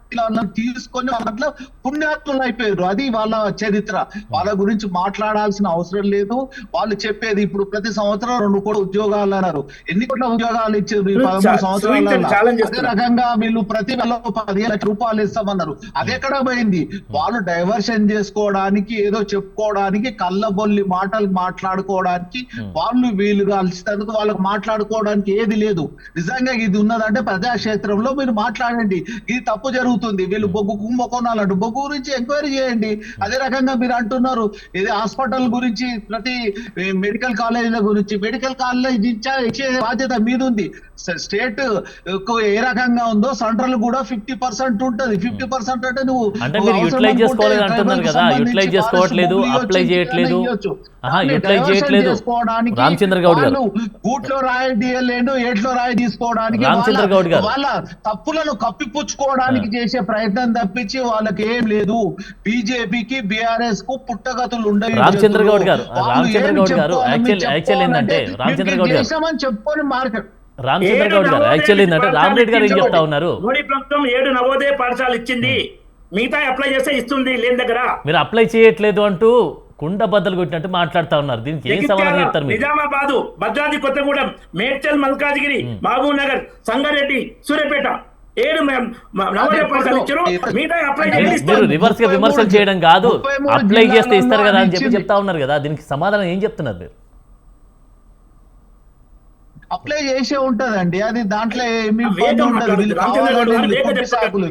తీసుకొని అట్లా పుణ్యాత్ములు అయిపోయారు. అది వాళ్ళ చరిత్ర. వాళ్ళ గురించి మాట్లాడాల్సిన అవసరం లేదు. వాళ్ళు చెప్పేది ఇప్పుడు ప్రతి సంవత్సరం 2 కోట్ల ఉద్యోగాలు అన్నారు. ఎన్ని కోట్ల ఉద్యోగాలు ఇచ్చారు ఈ 13 సంవత్సరాలలో? అదే రకంగా వీళ్ళు ప్రతి నెల 15 లక్షల రూపాయలు ఇస్తామన్నారు. అది ఎక్కడ పోయింది? వాళ్ళు డైవర్షన్ చేసుకోవడానికి, ఏదో చెప్పుకోవడానికి, కళ్ళబొల్లి మాటలు మాట్లాడుకోవడానికి, వాళ్ళు వీలుగా అలసినందుకు వాళ్ళకి మాట్లాడుకోవడానికి ఏది లేదు. నిజంగా ఇది ఉన్నదంటే ప్రజాక్షేత్రంలో మీరు మాట్లాడండి. ఇది తప్పు జరుగుతుంది, వీళ్ళు బొగ్గు కుంభకోణాలు అంటూ బొగ్గు గురించి ఎంక్వైరీ చేయండి. అదే రకంగా మీరు అంటున్నారు ఇది హాస్పిటల్ గురించి, ప్రతి మెడికల్ కాలేజీల గురించి. మెడికల్ కాలేజ్ ఇచ్చే బాధ్యత మీద ఉంది. స్టేట్ ఏ రకంగా ఉందో సెంట్రల్ కూడా 50% ఉంటది. 50% అంటే నువ్వు అంటే మీరు యూటిలైజ్ చేసుకోలేదు అంటున్నారు కదా, యూటిలైజ్ చేసుకోవట్లేదు, అప్లై చేయట్లేదు, యూటిలైజ్ చేయట్లేదు. రామచంద్ర గౌడ్ గారు, గూట్లో రాయి డిఎల్ఏను ఏట్లో రాయి తీసుకోవడానికి, రామచంద్ర గౌడ్ గారు, వాళ్ళ తప్పులను కప్పిపుచ్చుకోవడానికి చేసే ప్రయత్నం తప్పించి వాళ్ళకి ఏం లేదు. బీజేపీకి బీఆర్ఎస్ కు పుట్టగతులు ఉండవు. రామచంద్ర గౌడ్ గారు, రామచంద్ర గౌడ్ గారు యాక్చువల్ ఏంటంటే రామచంద్ర గౌడ్ గారు, చెప్పుకొని మార్కెట్ రామచంద్ర గౌడ్ గారు యాక్చువల్ ఏంటంటే రామరెడ్డి గారు ఏం చెప్తా ఉన్నారు, మోడీ ప్రభుత్వం 7 నవోదయ పాఠశాలలు ఇచ్చింది, మిగతా అప్లై చేస్తే ఇస్తుంది లేని దగ్గర. మీరు అప్లై చేయట్లేదు అంటూ కుండ బద్దలు కొట్టినట్టు మాట్లాడుతా ఉన్నారు. దీనికి ఏం సమాధానం చెప్తారు మీరు? నిజామాబాదు, భద్రాద్రి కొత్తగూడెం, మేడ్చల్, మల్కాజ్గిరి, మహబూబ్ నగర్, సంగారెడ్డి, సూర్యాపేట 7 నవోదయ పాఠశాలలు ఇచ్చారు, మిగతా అప్లై చేస్తే మీరు రివర్స్ గా విమర్శలు చేయడం కాదు, అప్లై చేస్తే ఇస్తారు కదా అని చెప్తా ఉన్నారు కదా, దీనికి సమాధానం ఏం చెప్తున్నారు మీరు? అప్లై చేసే ఉంటదండి, అది దాంట్లో ఏమి ఇబ్బంది ఉండదు. వీళ్ళు కావాలని కొద్ది సాకులు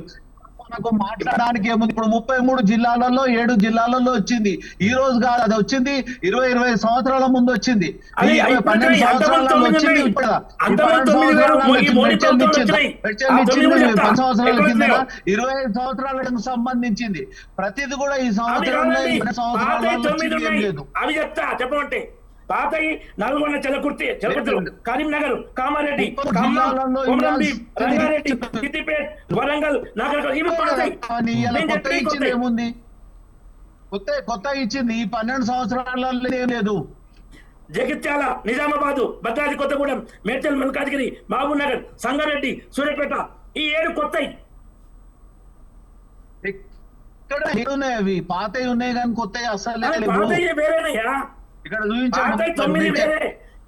మనకు మాట్లాడడానికి ఏముంది? ఇప్పుడు 33 జిల్లాలలో 7 జిల్లాలలో వచ్చింది. ఈ రోజు కాదు, అది వచ్చింది 20-25 సంవత్సరాల ముందు వచ్చింది. 12 సంవత్సరాలలో వచ్చింది. ఇప్పుడు 10 సంవత్సరాల కింద 25 సంవత్సరాలకు సంబంధించింది. ప్రతిది కూడా ఈ సంవత్సరంలో 20 సంవత్సరాలలో లేదు. అవి చెప్తా చెప్పమంటే పాత నల్గొండ, చలకుర్తి, కరీంనగర్, కామారెడ్డి, కొమరంభీం, రంగారెడ్డి, సిద్దిపేట, వరంగల్, నాగర్కర్నూల్ ఇవి పాతాయి. ఏముంది కొత్త ఇచ్చింది? ఈ 12 సంవత్సరాలలో ఏం లేదు. జగిత్యాల, నిజామాబాదు, భద్రాద్రి కొత్తగూడెం, మేడ్చల్, మల్కాజ్గిరి, మహబూబ్ నగర్, సంగారెడ్డి, సూర్యాపేట ఈ 7 కొత్తయి. ఉన్నాయి, అవి పాతవి ఉన్నాయి కానీ కొత్తవి అసలు వేరేనయ్యా. ఇక్కడ 9 వేరే,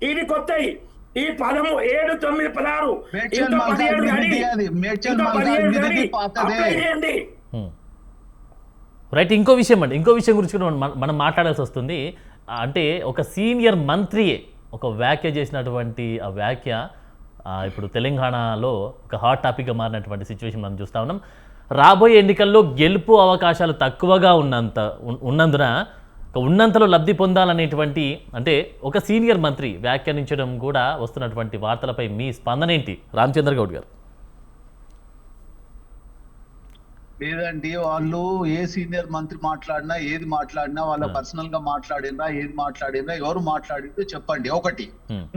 ఇవి కొత్తయి. ఈ 7, 9, 16 రైట్. ఇంకో విషయం గురించి కూడా మనం మాట్లాడాల్సి వస్తుంది. అంటే ఒక సీనియర్ మంత్రియే ఒక వ్యాఖ్య చేసినటువంటి ఆ వ్యాఖ్య ఇప్పుడు తెలంగాణలో ఒక హాట్ టాపిక్గా మారినటువంటి సిచ్యువేషన్ మనం చూస్తూ ఉన్నాం. రాబోయే ఎన్నికల్లో గెలుపు అవకాశాలు తక్కువగా ఉన్నందున ఉన్నంతలో లబ్ధి పొందాలనేటువంటి, అంటే ఒక సీనియర్ మంత్రి వ్యాఖ్యానించడం కూడా వస్తున్నటువంటి వార్తలపై మీ స్పందన ఏంటి రామచంద్ర గౌడ్ గారు? లేదండి, వాళ్ళు ఏ సీనియర్ మంత్రి మాట్లాడినా ఏది మాట్లాడినా వాళ్ళ పర్సనల్ గా మాట్లాడినా ఏది మాట్లాడినా ఎవరు మాట్లాడితే చెప్పండి ఒకటి.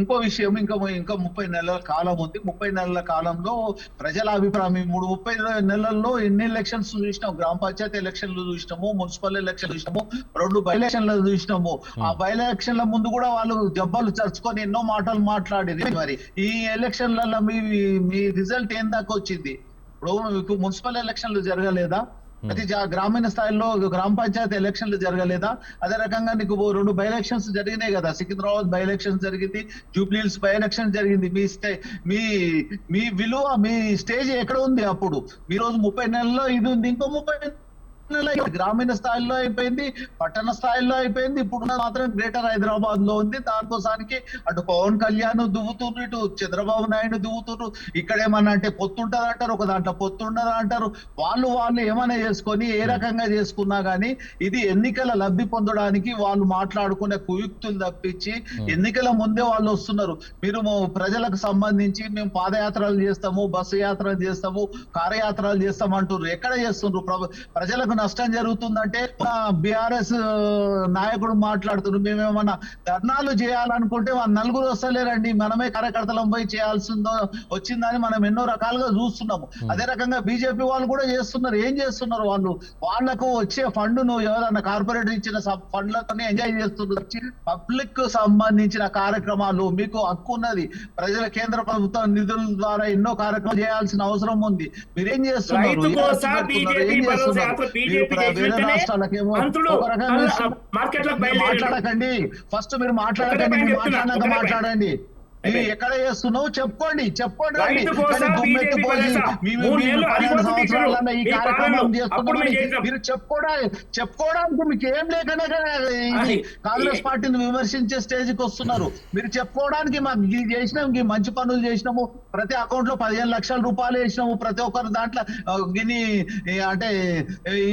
ఇంకో విషయం, ఇంకా 30 నెలల కాలం ఉంది. 30 నెలల కాలంలో ప్రజల అభిప్రాయం 30 నెలల్లో ఎన్ని ఎలక్షన్స్ చూసినాం? గ్రామ పంచాయతీ ఎలక్షన్లు చూసినాము, మున్సిపల్ ఎలక్షన్ చూసినాము, 2 బై ఎలక్షన్లు చూసినాము. ఆ బై ఎలక్షన్ల ముందు కూడా వాళ్ళు జబ్బలు చర్చుకొని ఎన్నో మాటలు మాట్లాడేది. మరి ఈ ఎలక్షన్లలో మీ రిజల్ట్ ఏం దాకా వచ్చింది? ఇప్పుడు మున్సిపల్ ఎలక్షన్లు జరగలేదా? ప్రతి గ్రామీణ స్థాయిలో గ్రామ పంచాయతీ ఎలక్షన్లు జరగలేదా? అదే రకంగా నీకు 2 బై ఎలక్షన్స్ జరిగినాయి కదా. సికింద్రాబాద్ బై ఎలక్షన్ జరిగింది, జూబ్లీహిల్స్ బై ఎలక్షన్ జరిగింది. మీ విలువ, మీ స్టేజ్ ఎక్కడ ఉంది? అప్పుడు మీ రోజు 30 నెలల్లో ఇది ఉంది, ఇంకో 30 గ్రామీణ స్థాయిలో అయిపోయింది, పట్టణ స్థాయిలో అయిపోయింది. ఇప్పుడు మాత్రం గ్రేటర్ హైదరాబాద్ లో ఉంది. దానికోసానికి అటు పవన్ కళ్యాణ్ దువ్వుతున్నారు, ఇటు చంద్రబాబు నాయుడు దువ్వుతున్నారు. ఇక్కడ ఏమన్నా అంటే పొత్తుంటది అంటారు, ఒక దాంట్లో పొత్తుండదు అంటారు. వాళ్ళు ఏమైనా చేసుకొని ఏ రకంగా చేసుకున్నా గానీ ఇది ఎన్నికల లబ్ధి పొందడానికి వాళ్ళు మాట్లాడుకునే కుయుక్తులు తప్పించి ఎన్నికల ముందే వాళ్ళు వస్తున్నారు. మీరు ప్రజలకు సంబంధించి మేము పాదయాత్రలు చేస్తాము, బస్సు యాత్రలు చేస్తాము, కారయాత్రలు చేస్తాం అంటున్నారు. ఎక్కడ చేస్తున్నారు? ప్రజలకు నష్టం జరుగుతుందంటే బిఆర్ఎస్ నాయకుడు మాట్లాడుతున్నారు, మేమేమన్నా ధర్నాలు చేయాలనుకుంటే వాళ్ళు నలుగురు వస్తలేరండి, మనమే కార్యకర్తలం పోయి చేయాల్సిందో వచ్చిందని మనం ఎన్నో రకాలుగా చూస్తున్నాము. అదే రకంగా బీజేపీ వాళ్ళు కూడా చేస్తున్నారు. ఏం చేస్తున్నారు వాళ్ళు? వాళ్లకు వచ్చే ఫండ్ను ఎవరన్నా కార్పొరేటర్ ఇచ్చిన ఫండ్లతోనే ఎంజాయ్ చేస్తున్నారు. పబ్లిక్ కు సంబంధించిన కార్యక్రమాలు మీకు హక్కు ఉన్నది. ప్రజల కేంద్ర ప్రభుత్వ నిధుల ద్వారా ఎన్నో కార్యక్రమాలు చేయాల్సిన అవసరం ఉంది. మీరేం చేస్తున్నారు? రైతు కోసా బీజేపీ భరోసా యాత్ర బీజేపీ రాష్ట్రాలకేమో ఒక రకంగా మాట్లాడకండి. ఫస్ట్ మీరు మాట్లాడకండి, మీరు మాట్లాడినాక మాట్లాడండి. ఎక్కడ చేస్తున్నావు చెప్పుకోండి, చెప్పండి. సంవత్సరాలన్నా ఈ కార్యక్రమం చేస్తున్నామని మీరు చెప్పుకోవడానికి మీకు ఏం లేకనే ఇది కాంగ్రెస్ పార్టీని విమర్శించే స్టేజ్ కి వస్తున్నారు. మీరు చెప్పుకోవడానికి మాకు ఇది చేసినాం, ఈ మంచి పనులు చేసినాము, ప్రతి అకౌంట్ లో 15 లక్షల రూపాయలు వేసినాము, ప్రతి ఒక్కరు దాంట్లో అంటే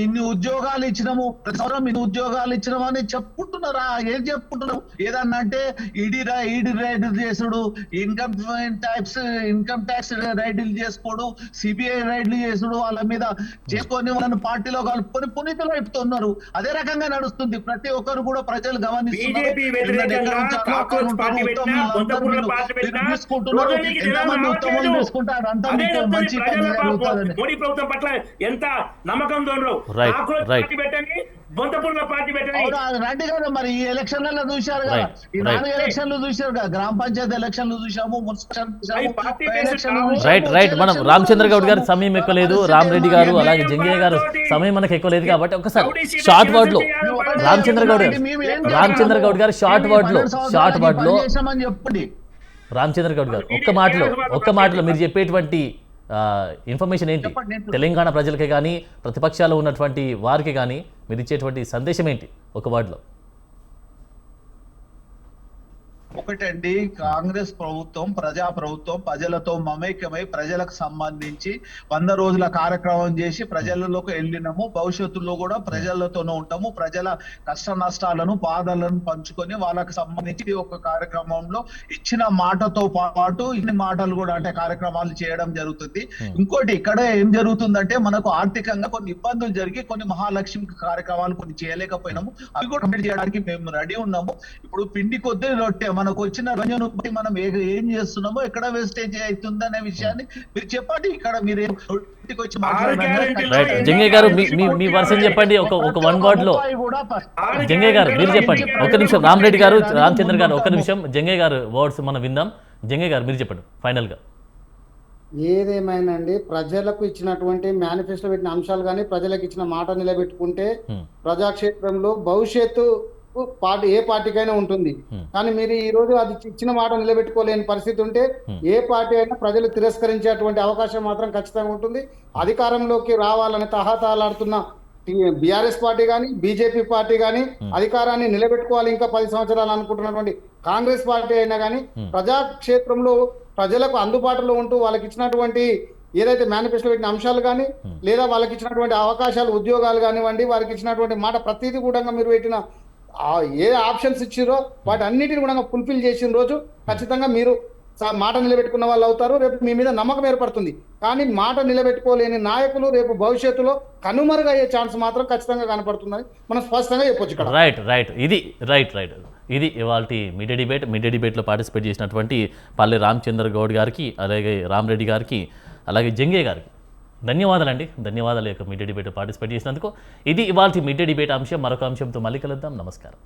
ఇన్ని ఉద్యోగాలు ఇచ్చినాము, ప్రతి సంవత్సరం ఇన్ని ఉద్యోగాలు ఇచ్చినాము అని చెప్పుకుంటున్నారా? ఏం చెప్పుకుంటున్నావు? ఏదన్నా అంటే ఈడీ రైడ్ చేసుడు, ఇన్కమ్ ట్యాక్స్ రైడ్లు చేసుకోవడం, సిబిఐ రైడ్లు చేసుడు, వాళ్ళ మీద చేసుకొని వాళ్ళని పార్టీలో కలుపుకొని పునీతులు అయిపోతున్నారు. అదే రకంగా నడుస్తుంది. ప్రతి ఒక్కరు కూడా ప్రజలు గమనిస్తున్నారు. ఎంతమంది ఉత్తమాలు తీసుకుంటారు, అంత మంచి మోడీ ప్రభుత్వం పట్ల ఎంత నమ్మకం పెట్టండి, బొంతపూర్ల పార్టీ పెట్టండి. రండి కదా మరి ఈ ఎలక్షన్లలో చూశారు కదా, ఈ 4 ఎలక్షన్లు చూశారు కదా, గ్రామ పంచాయతీ ఎలక్షన్లు చూసాము, మున్సిపల్ రైట్. మనం రామచంద్ర గౌడ్ గారి సమయం ఎక్కువ లేదు, రామరెడ్డి గారు అలాగే జంగయ్య గారు సమయం మనకు ఎక్కువ లేదు కాబట్టి ఒకసారి షార్ట్ వర్డ్ లో రామచంద్ర గౌడ్ గారు షార్ట్ వర్డ్ లో చెప్పండి. రామచంద్ర గౌడ్ గారు ఒక్క మాటలో మీరు చెప్పేటువంటి ఇన్ఫర్మేషన్ ఏంటి? తెలంగాణ ప్రజలకే కానీ ప్రతిపక్షాలు ఉన్నటువంటి వారికి కానీ మీరు ఇచ్చేటువంటి సందేశం ఏంటి ఒక వర్డ్లో? ఒకటండి, కాంగ్రెస్ ప్రభుత్వం ప్రజా ప్రభుత్వం, ప్రజలతో మమేకమై ప్రజలకు సంబంధించి 100 రోజుల కార్యక్రమం చేసి ప్రజలలోకి వెళ్ళినాము. భవిష్యత్తులో కూడా ప్రజలతోనే ఉంటాము. ప్రజల కష్ట నష్టాలను బాధలను పంచుకొని వాళ్ళకి సంబంధించి ఒక కార్యక్రమంలో ఇచ్చిన మాటతో పాటు ఇన్ని మాటలు కూడా అంటే కార్యక్రమాలు చేయడం జరుగుతుంది. ఇంకోటి ఇక్కడ ఏం జరుగుతుందంటే మనకు ఆర్థికంగా కొన్ని ఇబ్బందులు జరిగి కొన్ని మహాలక్ష్మి కార్యక్రమాలు కొన్ని చేయలేకపోయినాము. అవి కూడా కంప్లీట్ చేయడానికి మేము రెడీ ఉన్నాము. ఇప్పుడు పిండి కొద్ది రొట్టె మనకు వచ్చిన రంజను బట్టి మనం ఏం చేస్తున్నామో, ఎక్కడ వేస్టేజ్ అవుతుంది అనే విషయాన్ని మీరు చెప్పండి. ఇక్కడ మీరు వచ్చి జంగయ్య గారు మీ వర్షన్ చెప్పండి ఒక 1 వర్డ్ లో. జంగయ్య గారు మీరు చెప్పండి, ఒక్క నిమిషం. రామరెడ్డి గారు, రామచంద్ర గారు ఒక్క నిమిషం. జంగయ్య గారు వర్డ్స్ మనం విందాం. జంగయ్య గారు మీరు చెప్పండి ఫైనల్ గా. ఏదేమైనా అండి, ప్రజలకు ఇచ్చినటువంటి మేనిఫెస్టో పెట్టిన అంశాలు కానీ ప్రజలకు ఇచ్చిన మాట నిలబెట్టుకుంటే ప్రజాక్షేత్రంలో భవిష్యత్తు పార్టీ ఏ పార్టీకైనా ఉంటుంది. కానీ మీరు ఈ రోజు అది ఇచ్చిన మాట నిలబెట్టుకోలేని పరిస్థితి ఉంటే ఏ పార్టీ అయినా ప్రజలు తిరస్కరించేటువంటి అవకాశం మాత్రం ఖచ్చితంగా ఉంటుంది. అధికారంలోకి రావాలని తహతహలాడుతున్న బీఆర్ఎస్ పార్టీ కానీ బీజేపీ పార్టీ కానీ అధికారాన్ని నిలబెట్టుకోవాలి ఇంకా 10 సంవత్సరాలు అనుకుంటున్నటువంటి కాంగ్రెస్ పార్టీ అయినా కానీ ప్రజాక్షేత్రంలో ప్రజలకు అందుబాటులో ఉంటూ వాళ్ళకి ఇచ్చినటువంటి ఏదైతే మేనిఫెస్టో పెట్టిన అంశాలు కానీ లేదా వాళ్ళకి ఇచ్చినటువంటి అవకాశాలు, ఉద్యోగాలు కానివ్వండి, వారికి ఇచ్చినటువంటి మాట ప్రతిదీ కూడా మీరు పెట్టిన ఏ ఆప్షన్స్ ఇచ్చిరో వాటి అన్నిటిని కూడా ఫుల్ఫిల్ చేసిన రోజు ఖచ్చితంగా మీరు మాట నిలబెట్టుకున్న వాళ్ళు అవుతారు. రేపు మీ మీద నమ్మకం ఏర్పడుతుంది. కానీ మాట నిలబెట్టుకోలేని నాయకులు రేపు భవిష్యత్తులో కనుమరుగయ్యే ఛాన్స్ మాత్రం ఖచ్చితంగా కనపడుతుందని మనం స్పష్టంగా చెప్పొచ్చు. రైట్. ఇది ఇవాళ మీడియా డిబేట్లో పార్టిసిపేట్ చేసినటువంటి పల్లె రామచంద్ర గౌడ్ గారికి, అలాగే రామరెడ్డి గారికి, అలాగే జంగయ్య గారికి ధన్యవాదాలండి. ధన్యవాదాలు మీడియా డిబేట్ పార్టిసిపేట్ చేసినందుకు. ఇది ఇవాళ మీడియా డిబేట్ అంశం. మరొక అంశంతో మళ్ళీ కలుద్దాం. నమస్కారం.